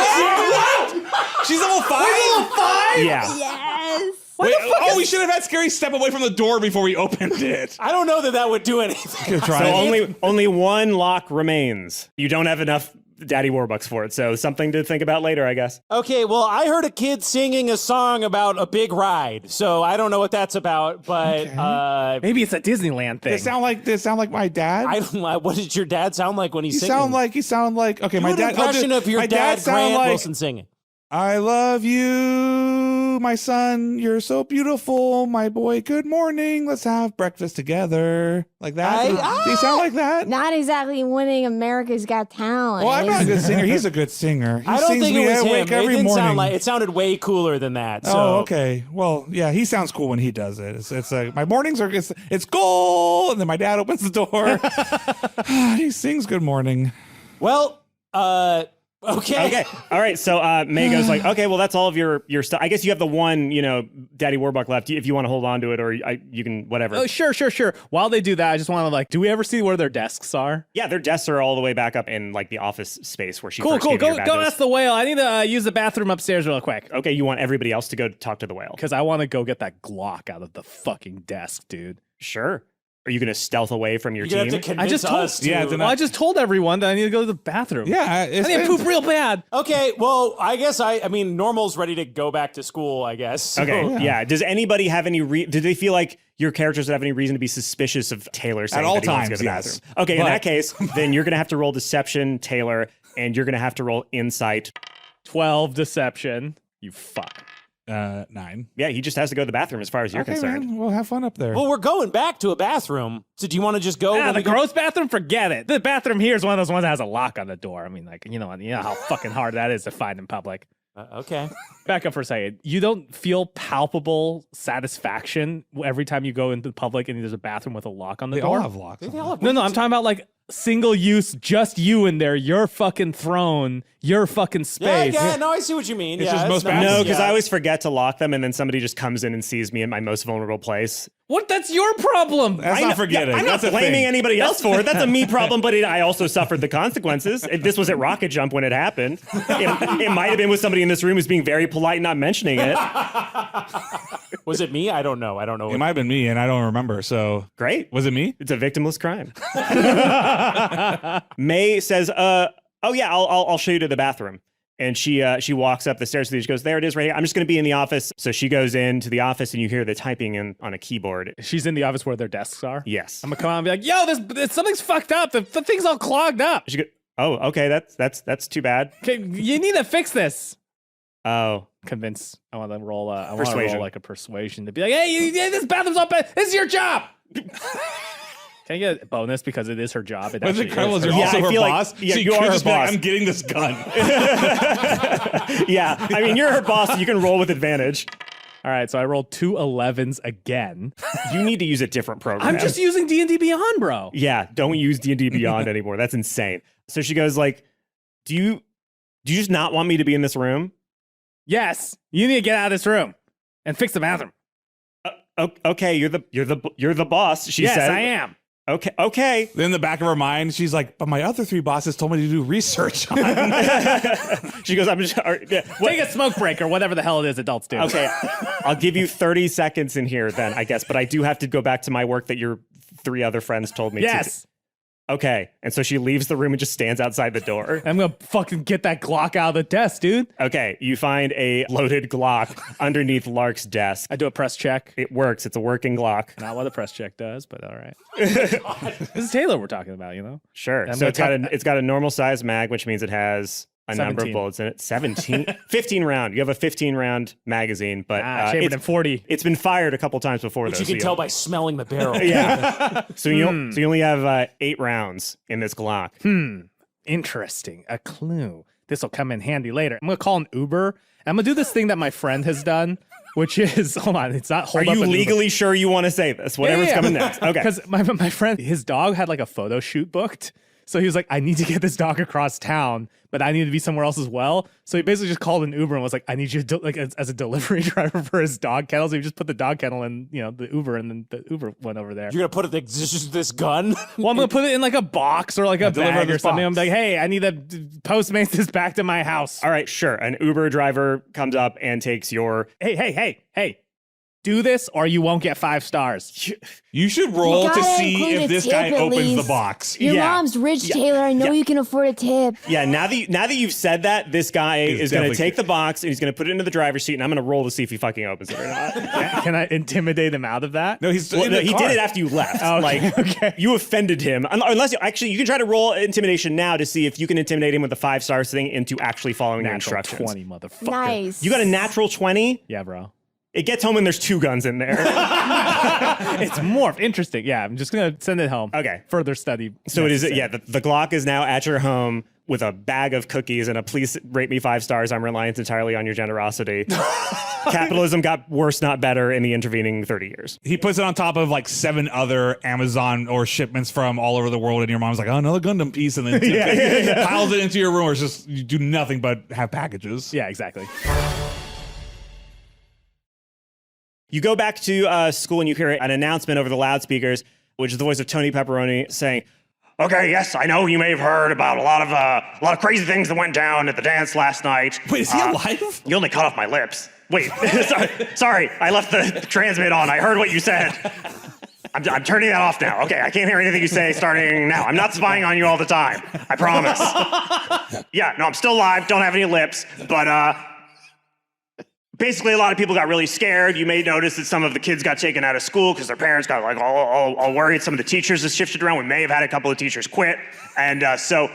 She's level 5? Level 5? Yeah. Yes. Wait, we should have had Scary step away from the door before we opened it. I don't know that would do anything. So only one lock remains. You don't have enough Daddy Warbucks for it, so something to think about later, I guess. Okay, well, I heard a kid singing a song about a big ride, so I don't know what that's about, but Maybe it's a Disneyland thing. They sound like my dad. I don't know. What did your dad sound like when he's He singing? sound like okay. Do My an dad. impression of your my dad, sound Grant like, Wilson, singing. I love you, my son. You're so beautiful, my boy. Good morning. Let's have breakfast together. Like that. Do you sound like that? Not exactly winning America's Got Talent. Well, I'm not a good singer. He's a good singer. He I don't sings think me it was him. awake It every didn't morning. sound like it. Sounded way cooler than that. So. Oh, okay. Well, yeah, he sounds cool when he does it. It's like my mornings are it's goal, and then my dad opens the door. He sings "Good Morning." Well, okay. All right. So May goes like, okay, well, that's all of your stuff. I guess you have the one, Daddy Warbuck left if you want to hold on to it, or you can whatever. Oh, sure. While they do that, I just want to do we ever see where their desks are? Yeah, their desks are all the way back up in like the office space where she Cool. first gave you your Go badges. ask the whale. I need to use the bathroom upstairs real quick. Okay, you want everybody else to go talk to the whale? Because I want to go get that Glock out of the fucking desk, dude. Sure. Are you going to stealth away from your You're gonna team? have to convince I just told- us to. Yeah, Well, I just told everyone that I need to go to the bathroom. Yeah, I need to poop real bad. Okay, well, I guess I mean, Normal's ready to go back to school, I guess. So. Okay, yeah. Does anybody have any? Do they feel like your characters would have any reason to be suspicious of Taylor saying all that he wants to go times, to the yes. bathroom? Okay, in But- that case, then you're going to have to roll deception, Taylor, and you're going to have to roll insight. 12 deception. You fuck. 9. Yeah, he just has to go to the bathroom as far as you're Okay, concerned. man, we'll have fun up there. Well, we're going back to a bathroom. So do you want to just go? Yeah, when the we go- gross bathroom, forget it. The bathroom here is one of those ones that has a lock on the door. I mean, you know how fucking hard that is to find in public. Okay. Back up for a second. You don't feel palpable satisfaction every time you go into public and there's a bathroom with a lock on the They door? all have locks. on them. No, I'm talking about single use, just you in there, your fucking throne, your fucking space. Yeah, no, I see what you mean. It's yeah, just most nice. bathrooms. No, because Yeah. I always forget to lock them, and then somebody just comes in and sees me in my most vulnerable place. What? That's your problem. That's I know- not forgetting. I'm not That's a blaming thing. anybody else for it. That's a me problem, but I also suffered the consequences. This was at Rocket Jump when it happened. It might have been with somebody in this room who's being very polite, not mentioning it. Was it me? I don't know. It might have been me, and I don't remember. So Great. was it me? It's a victimless crime. May says, "Oh yeah, I'll show you to the bathroom." And she walks up the stairs. She goes, "There it is, right here. I'm just going to be in the office." So she goes into the office, and you hear the typing on a keyboard. She's in the office where their desks are. Yes. I'm gonna come out and be like, yo, something's fucked up. The thing's all clogged up. She goes, "Oh, okay, that's too bad." Okay, you need to fix this. Oh, Convince. I want to roll. I want to Persuasion. roll a persuasion to be like, hey, this bathroom's all bad. This is your job. Can I get a bonus because it is her job? It Was actually it Colonel? is Is her Yeah, also I her feel like- boss? yeah, So you could are her just be like, boss. I'm getting this gun. yeah. I mean, you're her boss. So you can roll with advantage. All right, so I rolled 2 11s again. You need to use a different program. I'm just using D&D Beyond, bro. Yeah, don't use D&D Beyond anymore. That's insane. So she goes like, "Do you just not want me to be in this room?" Yes, you need to get out of this room and fix the bathroom. Okay, you're the boss. She yes, said. I am. Okay. Then in the back of her mind, she's like, but my other 3 bosses told me to do research on She goes, "I'm just Take a smoke break or whatever the hell it is adults do. Okay, I'll give you 30 seconds in here then, I guess. But I do have to go back to my work that your 3 other friends told me to. Yes. Okay, and so she leaves the room and just stands outside the door. I'm going to fucking get that Glock out of the desk, dude. Okay, you find a loaded Glock underneath Lark's desk. I do a press check. It works. It's a working Glock. Not what a press check does, but all right. This is Taylor we're talking about, you know? Sure. I'm So gonna it's got a normal size mag, which means it has a number of 17. bullets in it. 17, 15 round. You have a 15 round magazine, but chambered in 40. It's been fired a couple times before. Which though, you can so tell by smelling the barrel. Yeah. So you only have 8 rounds in this Glock. Interesting. A clue. this will come in handy later. I'm going to call an Uber. I'm going to do this thing that my friend has done, which is, hold on, it's not hold Are up you an Uber. legally sure you want to say this? Whatever's coming next. Okay. Because my friend, his dog had like a photo shoot booked. So he was like, I need to get this dog across town, but I need to be somewhere else as well. So he basically just called an Uber and was like, I need you to as a delivery driver for his dog kennel. So he just put the dog kennel in, the Uber, and then the Uber went over there. You're going to put just this gun? Well, I'm going to put it in like a box or like a bag or something. box. I'm like, hey, I need to Postmate this back to my house. All right, sure. An Uber driver comes up and takes your... Hey. Do this or you won't get 5 stars. You should roll You to gotta see include if a this tip guy at opens the least. box. Your Yeah. mom's rich, Taylor. I know you can afford a tip. Yeah, now that you've said that, this guy is going to definitely- take the box and he's going to put it into the driver's seat, and I'm going to roll to see if he fucking opens it or not. Can I intimidate him out of that? No, he's Well, in no, the he car. did it after you left. Okay. You offended him. Unless you can try to roll intimidation now to see if you can intimidate him with the 5 stars thing into actually following your Natural instructions. 20, motherfucker. Nice. You got a natural 20? Yeah, bro. It gets home and there's 2 guns in there. It's more interesting. Yeah, I'm just going to send it home. Okay. Further study. So it is, necessary. the Glock is now at your home with a bag of cookies and a please rate me 5 stars. I'm reliant entirely on your generosity. Capitalism got worse, not better in the intervening 30 years. He puts it on top of like 7 other Amazon or shipments from all over the world, and your mom's like, oh, another Gundam piece, and then piles it into your room, where it's just you do nothing but have packages. Yeah, exactly. You go back to school and you hear an announcement over the loudspeakers, which is the voice of Tony Pepperoni saying, "Okay, yes, I know you may have heard about a lot of crazy things that went down at the dance last night." Wait, is he alive? You only cut off my lips. Wait, sorry, I left the transmit on. I heard what you said. I'm turning that off now. Okay, I can't hear anything you say starting now. I'm not spying on you all the time. I promise. Yeah, no, I'm still alive. Don't have any lips, but basically, a lot of people got really scared. You may notice that some of the kids got taken out of school because their parents got like all worried. Some of the teachers have shifted around. We may have had a couple of teachers quit. And so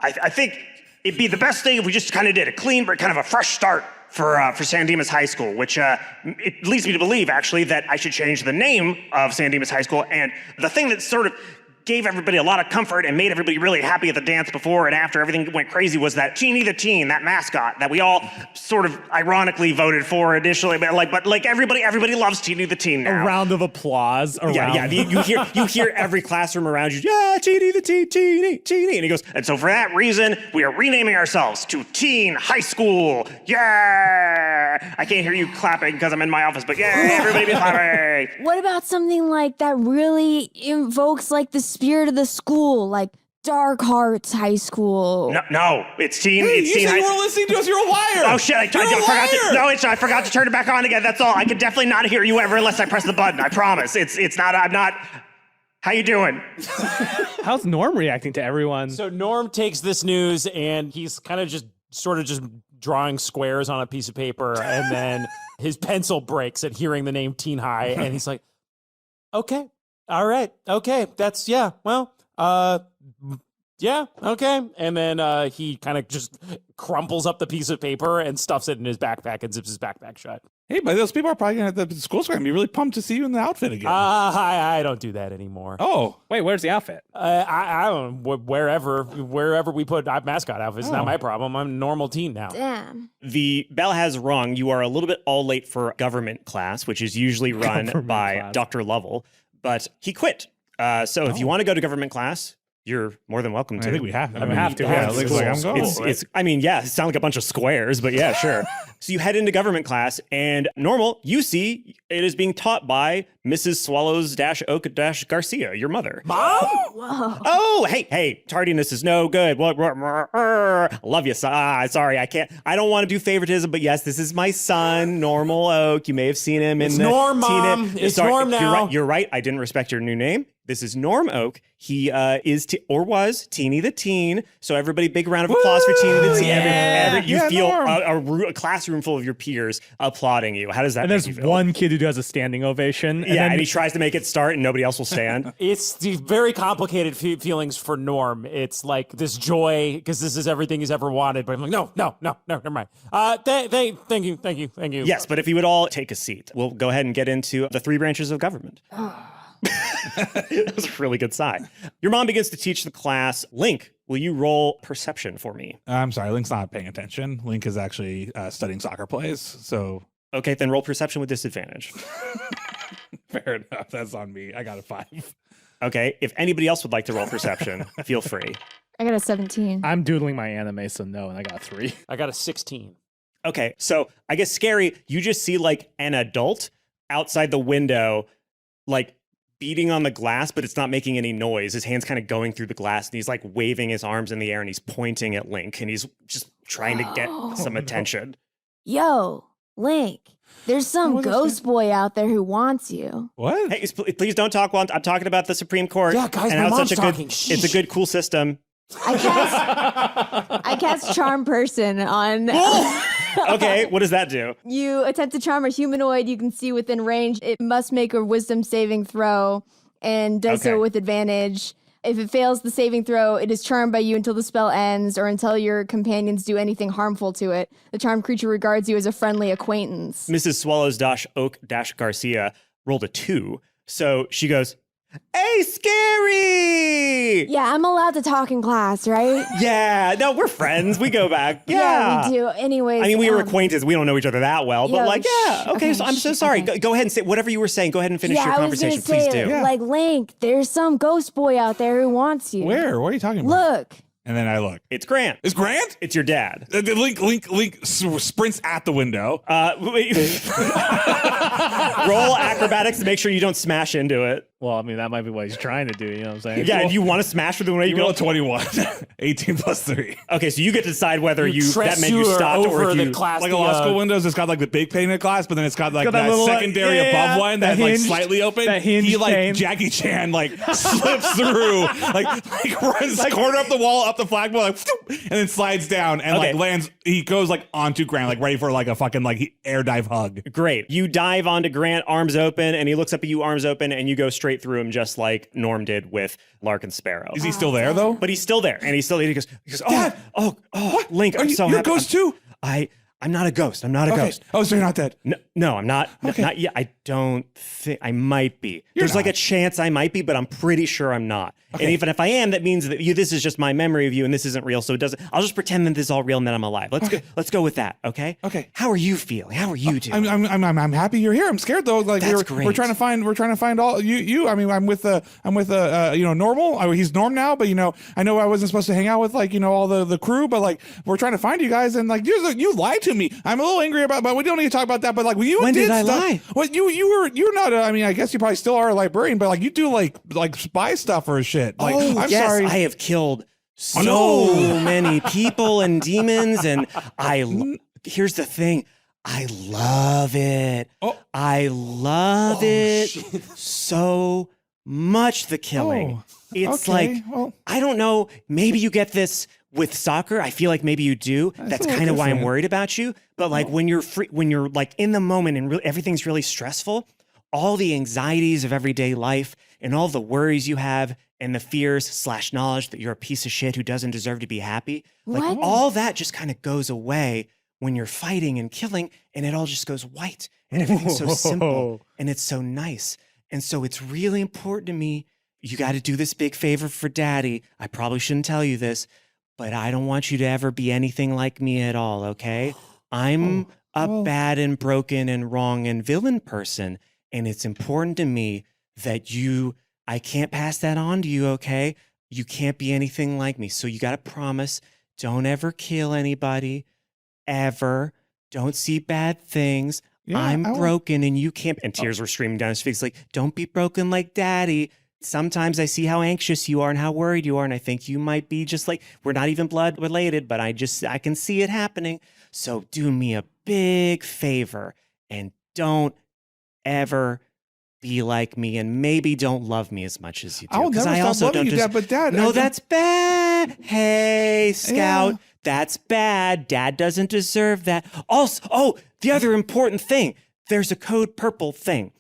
I think it'd be the best thing if we just kind of did a clean, but kind of a fresh start for San Dimas High School, which it leads me to believe, actually, that I should change the name of San Dimas High School. And the thing that sort of gave everybody a lot of comfort and made everybody really happy at the dance before and after everything went crazy was that Teeny the Teen, that mascot that we all sort of ironically voted for initially, but everybody loves Teeny the Teen now. A round of applause around. Yeah. You hear every classroom around you. Yeah, Teeny the Teen, Teeny. And he goes, and so for that reason, we are renaming ourselves to Teen High School. Yeah. I can't hear you clapping because I'm in my office, but yeah, everybody be clapping. What about something like that really invokes like the spirit of the school, like Dark Hearts High School? No, it's Teen. Hey, it's you Teen said High you School. weren't listening to us. You're a liar. Oh shit! I forgot to turn it back on again. That's all. I can definitely not hear you ever unless I press the button. I promise. It's not. I'm not. How you doing? How's Norm reacting to everyone? So Norm takes this news and he's kind of just drawing squares on a piece of paper, and then his pencil breaks at hearing the name Teen High, and he's like, okay, all right, okay, that's, yeah, well, yeah, okay. And then he kind of just crumples up the piece of paper and stuffs it in his backpack and zips his backpack shut. Hey, but those people are probably going to have the school's going to be really pumped to see you in the outfit again. I don't do that anymore. Oh. Wait, where's the outfit? I don't know, wherever we put mascot outfits, it's not my problem. I'm a normal teen now. Damn. The bell has rung. You are a little bit all late for government class, which is usually run by class. Dr. Lovell, but he quit. So if you want to go to government class, you're more than welcome to. I think we have to. I mean, have to. Yeah, Yeah, it looks like I'm going. It's I mean, yeah, it sounds like a bunch of squares, but yeah, sure. So you head into government class, and normal, you see it is being taught by Mrs. Swallows-Oak-Garcia, your mother. Mom? Whoa. Oh, hey, tardiness is no good. Love you. Sorry, I don't want to do favoritism, but yes, this is my son, Normal Oak. You may have seen him in It's the Norm, Mom. It's Norm now. You're right. I didn't respect your new name. This is Norm Oak. He was Teeny the Teen. So everybody, big round of applause for Teeny the Teen. Yeah. You Yeah, feel Norm. a classroom full of your peers applauding you. How does that And make there's you feel? one kid who does a standing ovation. Yeah, then and he tries to make it start and nobody else will stand. It's the very complicated feelings for Norm. It's like this joy because this is everything he's ever wanted. But I'm like, no, never mind. Thank you. Yes, but if you would all take a seat, we'll go ahead and get into the 3 branches of government. That was a really good sign. Your mom begins to teach the class. Link, will you roll perception for me? I'm sorry, Link's not paying attention. Link is actually studying soccer plays, so... Okay, then roll perception with disadvantage. Fair enough. That's on me. I got a 5. Okay, if anybody else would like to roll perception, feel free. I got a 17. I'm doodling my anime, so no, and I got 3. I got a 16. Okay, so I guess scary, you just see like an adult outside the window, like beating on the glass, but it's not making any noise. His hand's kind of going through the glass and he's like waving his arms in the air and he's pointing at Link and he's just trying to get some attention. Yo, Link, there's some ghost boy out there who wants you. What? Hey, please don't talk while I'm talking about the Supreme Court. Yeah, guys, and my how mom's it's talking. It's a good, cool system. I cast Charm Person on... Okay, what does that do? You attempt to charm a humanoid you can see within range. It must make a wisdom saving throw and does so with advantage. If it fails the saving throw, it is charmed by you until the spell ends or until your companions do anything harmful to it. The charmed creature regards you as a friendly acquaintance. Mrs. Swallows Oak Garcia rolled a 2. So she goes, "Hey, scary!" Yeah, I'm allowed to talk in class, right? Yeah, no, we're friends. We go back. Yeah, we do. Anyways. I mean, we were acquainted. We don't know each other that well, but like, yeah. Okay, so I'm so sorry. okay. Go ahead and say whatever you were saying. Go ahead and finish your I was conversation. gonna Please say, do. Yeah. like, Link, there's some ghost boy out there who wants you. Where? What are you talking about? Look. And then I look. It's Grant. Is Grant? It's your dad. Link sprints at the window. Roll acrobatics to make sure you don't smash into it. Well, I mean, that might be what he's trying to do, you know what I'm saying? Yeah, if you want to smash through the window, You roll a 21. 18 plus 3. Okay, so you get to decide whether that meant you Tressure stopped or over if the you... class. Like a law school windows, it's got like the big pane of glass, but then it's got like got that that little, secondary yeah, above one that that's like hinged- slightly open. that hinged He like pane. Jackie Chan like slips through, like runs corner up the wall, up the flagpole, like, and then slides down and like Okay. lands. He goes like onto Grant, like ready for like a fucking like air dive hug. Great. You dive onto Grant, arms open, and he looks up at you, arms open, and you go straight through him just like Norm did with Larkin Sparrow. Is he still there though? But he's still there, and he goes, Dad! oh, Link, Are I'm you, so you're a happy. ghost too? I'm not a ghost. I'm not a Okay. ghost. Oh, so you're not dead. No, I'm not. Okay. Not yet. I don't think I might be. You're There's like not. a chance I might be, but I'm pretty sure I'm not. Okay. And even if I am, that means that this is just my memory of you, and this isn't real. So it doesn't. I'll just pretend that this is all real and that I'm alive. Let's go with that. Okay. Okay. How are you feeling? How are you doing? I'm happy you're here. I'm scared though. Like That's we're great. trying to find all you. I mean, I'm with Normal. He's Norm now, but I know I wasn't supposed to hang out with all the crew, but like we're trying to find you guys, and like you lied to me. I'm a little angry about, but we don't need to talk about that. But like when did I stuff, lie? Well, you're not. I mean, I guess you probably still are a librarian, but like you do like spy stuff or shit. Like I'm yes, sorry. I have killed so no. many people and demons, and here's the thing. I love it. Oh. I love it so much, the killing. It's okay, like, well. I don't know, maybe you get this with soccer. I feel like maybe you do. That's a little kind of why I'm different. worried about you. But like when you're free, when you're like in the moment and everything's really stressful, all the anxieties of everyday life and all the worries you have and the fears / knowledge that you're a piece of shit who doesn't deserve to be happy, like What? all that just kind of goes away when you're fighting and killing, and it all just goes white and everything's so simple and it's so nice. And so it's really important to me. You got to do this big favor for Daddy. I probably shouldn't tell you this, but I don't want you to ever be anything like me at all, okay? I'm a bad and broken and wrong and villain person, and it's important to me that I can't pass that on to you, okay? You can't be anything like me. So you got to promise, don't ever kill anybody, ever. Don't see bad things. Yeah, I'm I won't. broken and you can't. And tears were streaming down his face like, don't be broken like Daddy. Sometimes I see how anxious you are and how worried you are. And I think you might be just like, we're not even blood related, but I can see it happening. So do me a big favor and don't ever be like me, and maybe don't love me as much as you do. I'll never I stop also loving don't you, just, Dad, but Dad, no, I- that's bad. Hey, Scout, Yeah. that's bad. Dad doesn't deserve that. Also, the other important thing, there's a code purple thing.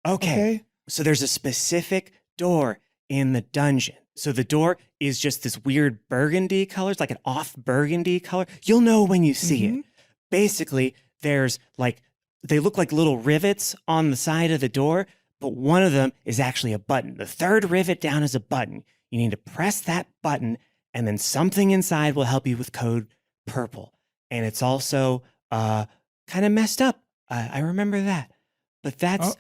Okay. So there's a specific door in the dungeon. So the door is just this weird burgundy color. It's like an off burgundy color. You'll know when you see it. Basically, there's like, they look like little rivets on the side of the door, but one of them is actually a button. The third rivet down is a button. You need to press that button, and then something inside will help you with code purple. And it's also kind of messed up. I remember that. But that's,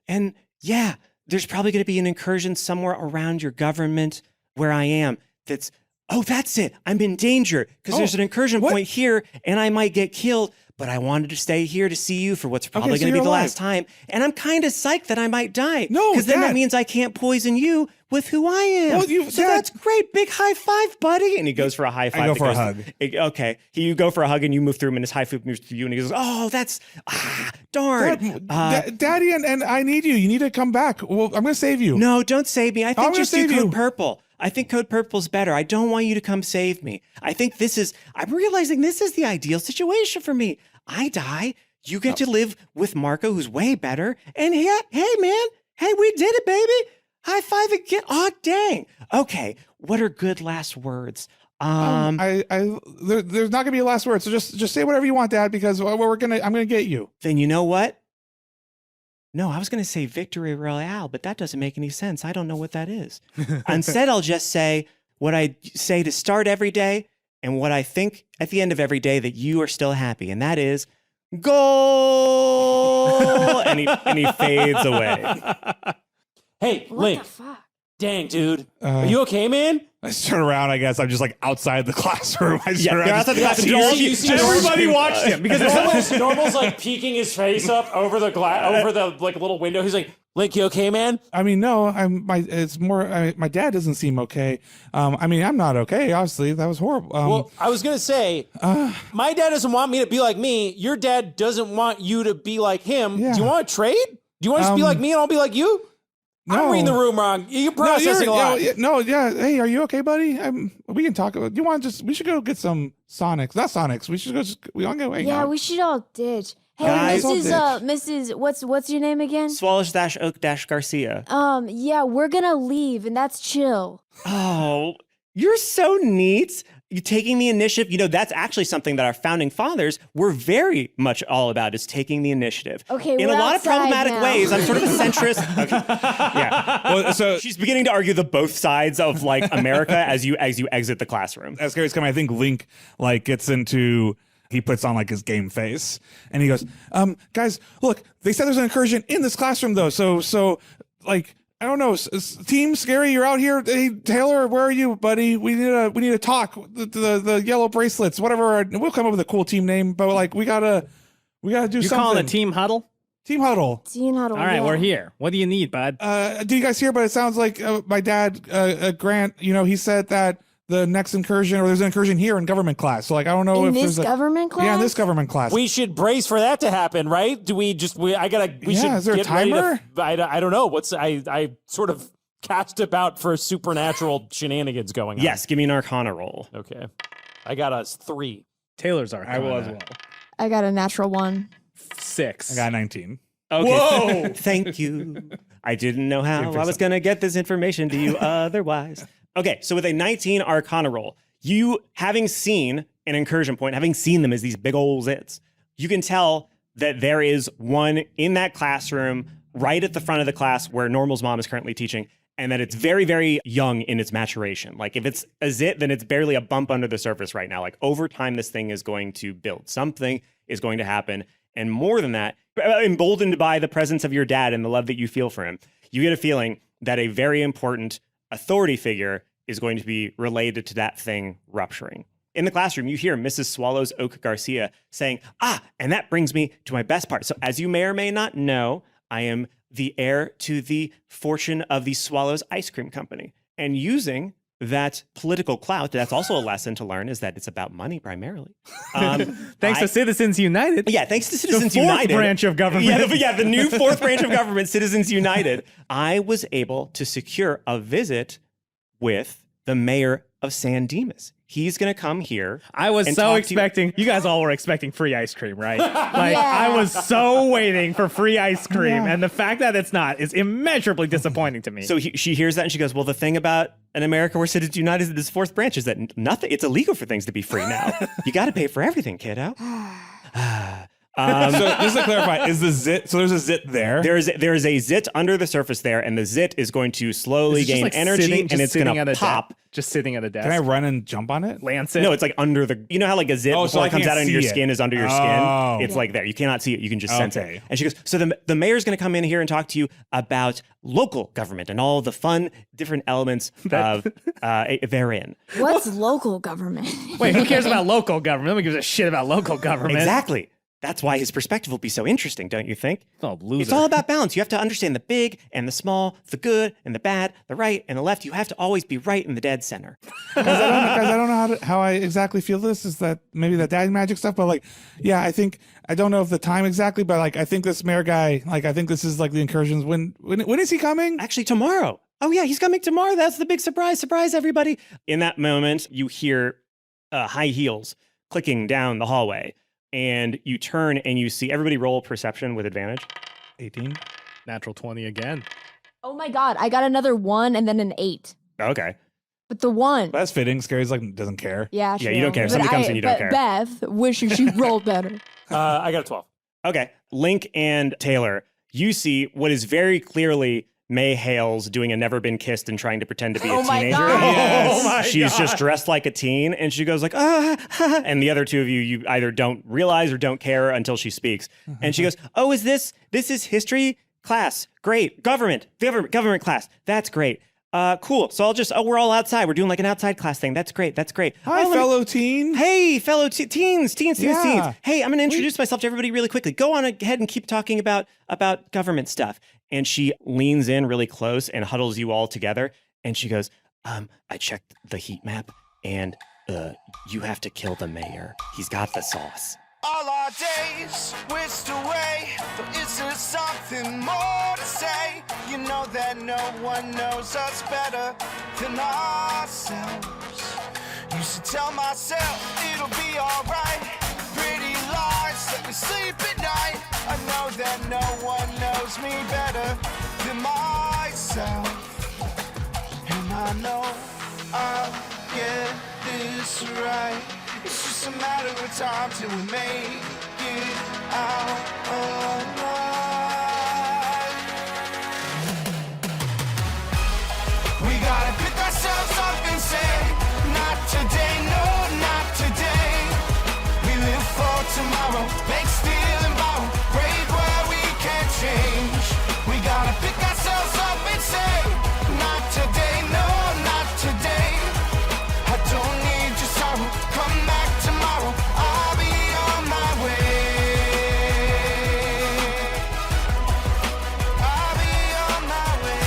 and yeah, there's probably going to be an incursion somewhere around your government where I am that's it. I'm in danger because there's an incursion point here and I might get killed, but I wanted to stay here to see you for what's probably going to be the last time. And I'm kind of psyched that I might die. No, because then that means I can't poison you with who I am. Well, so that's great. Big high five, buddy. And he goes for a high five. I go for a hug. Okay. You go for a hug and you move through him and his high five moves through you and he goes, oh, that's, darn. Daddy, and I need you. You need to come back. Well, I'm going to save you. No, don't save me. I think just do save you. Code Purple. I think Code Purple's better. I don't want you to come save me. I think I'm realizing this is the ideal situation for me. I die. You get to live with Marco, who's way better. And hey, man. Hey, we did it, baby. High five again. Oh, dang. Okay. What are good last words? There's not gonna be a last word. So just say whatever you want, Dad, because I'm gonna get you. Then you know what? No, I was going to say Victory Royale, but that doesn't make any sense. I don't know what that is. Instead, I'll just say what I say to start every day and what I think at the end of every day that you are still happy. And that is goal. and he fades away. Hey, What Link. the fuck? Dang, dude. Are you okay, man? I just turn around. I guess I'm just like outside the classroom. They're outside the classroom. You see Everybody watched him because Normal's like peeking his face up over the over the like little window. He's like, Link, you okay, man? I mean, no. My dad doesn't seem okay. I mean, I'm not okay. Obviously, that was horrible. Well, I was gonna say, my dad doesn't want me to be like me. Your dad doesn't want you to be like him. Yeah. Do you want to trade? Do you want us to be like me and I'll be like you? No. I'm reading the room wrong. You're processing a lot. Hey, are you okay, buddy? We can talk about. Do you want we should go get some Sonics. Not Sonics. We should go. We all go hang out. Yeah, we should all ditch. Hey, Guys, Mrs. What's your name again? Swallows-Oak-Garcia. Yeah, we're gonna leave, and that's chill. Oh, you're so neat. You taking the initiative. You know, that's actually something that our founding fathers were very much all about, is taking the initiative. Okay, in we're a lot of outside problematic now. ways. I'm sort of a centrist. Okay. Yeah. Well, so she's beginning to argue the both sides of like America as you exit the classroom. As Gary's coming, I think Link like gets into. He puts on like his game face and he goes, guys, look, they said there's an incursion in this classroom though. So like, I don't know, Team Scary, you're out here. Hey, Taylor, where are you, buddy? We need to talk. The yellow bracelets, whatever. We'll come up with a cool team name, but like we gotta do something. You calling a team huddle? Team huddle. Team huddle. All right, yeah. we're here. What do you need, bud? Do you guys hear? But it sounds like my dad, Grant. You know, he said that the next incursion, or there's an incursion here in government class. So like, I don't know In if this there's government class? Yeah, in this government class. We should brace for that to happen, right? Do we just? We should. Is there a get ready timer? I don't know. I sort of cast about for supernatural shenanigans going on. Yes, give me an Arcana roll. Okay. I got us 3. Taylor's Arcana. I will as well. I got a natural 1. 6. I got 19. Okay. Whoa! Thank you. I didn't know how I was going to get this information to you otherwise. Okay, so with a 19 Arcana roll, you having seen an incursion point, having seen them as these big old zits, you can tell that there is one in that classroom right at the front of the class where Normal's mom is currently teaching, and that it's very, very young in its maturation. Like if it's a zit, then it's barely a bump under the surface right now. Like over time, this thing is going to build. Something is going to happen. And more than that, emboldened by the presence of your dad and the love that you feel for him, you get a feeling that a very important authority figure is going to be related to that thing rupturing. In the classroom, you hear Mrs. Swallows Oak Garcia saying, and that brings me to my best part. So as you may or may not know, I am the heir to the fortune of the Swallows Ice Cream Company. And using that political clout, that's also a lesson to learn, is that it's about money primarily. Thanks to Citizens United. Yeah, thanks to Citizens the fourth United. branch of government. The new fourth branch of government, Citizens United. I was able to secure a visit with the mayor of San Dimas. He's going to come here. I was so expecting, you guys all were expecting free ice cream, right? Like, Yeah. I was so waiting for free ice cream. And the fact that it's not is immeasurably disappointing to me. So she hears that and she goes, well, the thing about an America where Citizens United is this fourth branch is that it's illegal for things to be free now. You got to pay for everything, kiddo. So just to clarify, is the zit? So there's a zit there. There is a zit under the surface there, and the zit is going to slowly gain energy, and it's going to pop. Just sitting at a desk. Can I run and jump on it? Lance it? No, it's like under the. You know how like a zit before it comes out under your skin is under your skin. It's like there. You cannot see it. You can just sense it. And she goes, so the mayor's going to come in here and talk to you about local government and all the fun different elements of therein. What's local government? Wait, who cares about local government? Nobody gives a shit about local government. Exactly. That's why his perspective will be so interesting, don't you think? Oh, loser. It's all about balance. You have to understand the big and the small, the good and the bad, the right and the left. You have to always be right in the dead center. Guys, I don't know how I exactly feel this. Is that maybe that daddy magic stuff? But like, yeah, I don't know if the time exactly, but like, I think this mayor guy, like, I think this is like the incursions. When is he coming? Actually, tomorrow. Oh yeah, he's coming tomorrow. That's the big surprise. Surprise, everybody. In that moment, you hear high heels clicking down the hallway. And you turn and you see everybody roll perception with advantage. 18. Natural 20 again. Oh my God, I got another 1 and then an 8. Okay. But the 1. That's fitting. Scary's like doesn't care. Yeah, Yeah, you don't care. But Somebody comes in, you don't care. Beth, wishing she rolled better. I got a 12. Okay. Link and Taylor, you see what is very clearly May Hales doing a never been kissed and trying to pretend to be a Oh my teenager. God. Yes. Oh my She's God. just dressed like a teen, and she goes like, and the other two of you either don't realize or don't care until she speaks. And she goes, oh, this is history class. Great. Government class. That's great. Cool. So we're all outside. We're doing like an outside class thing. That's great. Hi, fellow teen. Hey, fellow teens. Yeah. Hey, I'm going to introduce myself to everybody really quickly. Go on ahead and keep talking about government stuff. And she leans in really close and huddles you all together. And she goes, I checked the heat map, and you have to kill the mayor. He's got the sauce. All our days whisked away, but is there something more to say? You know that no one knows us better than ourselves. Used to tell myself it'll be alright. Pretty lies let me sleep at night. I know that no one knows me better than myself. And I know I'll get this right. It's just a matter of time till we make it out alive. We gotta pick ourselves up and say, not today, no, not today. We live for tomorrow, make, steal, and borrow, break where we can't change. We gotta pick ourselves up and say, not today, no, not today. I don't need your sorrow, come back tomorrow, I'll be on my way. I'll be on my way.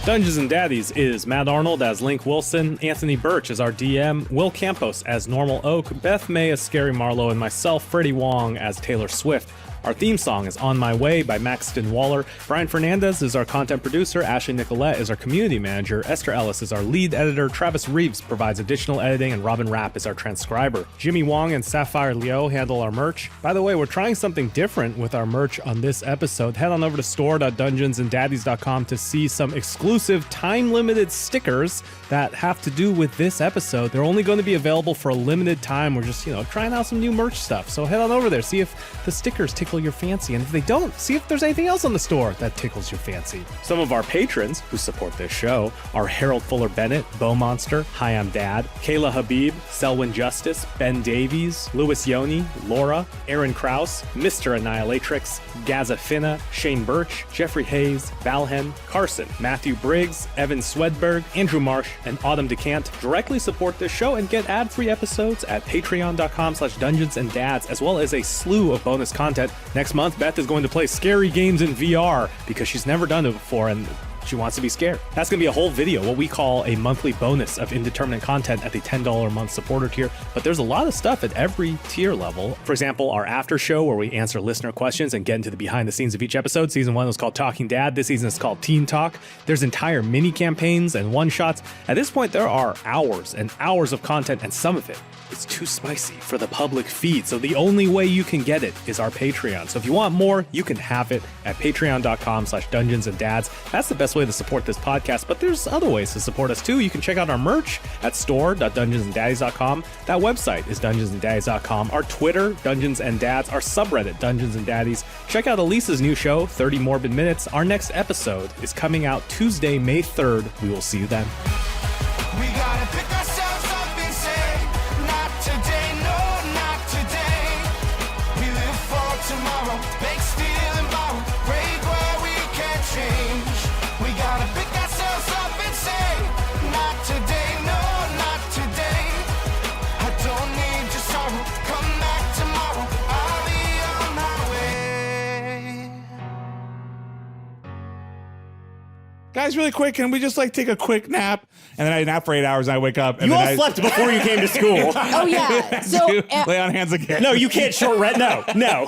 Dungeons and Daddies is Matt Arnold as Link Wilson, Anthony Burch as our DM, Will Campos as Normal Oak, Beth May as Scary Marlowe, and myself, Freddie Wong, as Taylor Swift. Our theme song is On My Way by Maxton Waller. Brian Fernandes is our content producer. Ashley Nicollette is our community manager. Esther Ellis is our lead editor. Travis Reaves provides additional editing, and Robin Rapp is our transcriber. Jimmy Wong and Sapphire Leo handle our merch. By the way, we're trying something different with our merch on this episode. Head on over to store.dungeonsanddaddies.com to see some exclusive time-limited stickers that have to do with this episode. They're only going to be available for a limited time. We're just, trying out some new merch stuff. So head on over there, see if the stickers tickle your fancy, and if they don't, see if there's anything else on the store that tickles your fancy. Some of our patrons who support this show are Harold Fuller Bennett, Bo Monster, Hi I'm Dad, Kayla Habib, Selwyn Justice, Ben Davies, Louis Yoni, Laura, Aaron Krause, Mr. Annihilatrix, Gaza Finna, Shane Birch, Jeffrey Hayes, Valhen, Carson, Matthew Briggs, Evan Swedberg, Andrew Marsh, and Autumn DeCant. Directly support this show and get ad-free episodes at patreon.com/dungeonsanddads, as well as a slew of bonus content. Next month, Beth is going to play scary games in VR because she's never done it before and she wants to be scared. That's going to be a whole video, what we call a monthly bonus of indeterminate content at the $10 a month supporter tier. But there's a lot of stuff at every tier level. For example, our after show where we answer listener questions and get into the behind the scenes of each episode. Season 1 was called Talking Dad. This season is called Teen Talk. There's entire mini campaigns and one shots. At this point, there are hours and hours of content, and some of it is too spicy for the public feed. So the only way you can get it is our Patreon. So if you want more, you can have it at patreon.com/dungeonsanddads. That's the best best way to support this podcast, but there's other ways to support us too. You can check out our merch at store.dungeonsanddaddies.com. That website is dungeonsanddaddies.com. Our Twitter, Dungeons and Dads. Our subreddit, Dungeons and Daddies. Check out Elisa's new show, 30 Morbid Minutes. Our next episode is coming out Tuesday, May 3rd. We will see you then. We gotta pick ourselves up and say, not today, no, not today. We live for tomorrow, make, steal, and borrow, break where we can't change. We gotta pick ourselves up and say, not today, no, not today. I don't need your sorrow, come back tomorrow, I'll be on my way. Guys, really quick, can we just like take a quick nap? And then I nap for 8 hours and I wake up. And You then all I slept before you came to school. Oh yeah. So lay on hands again. No, you can't short rest. No.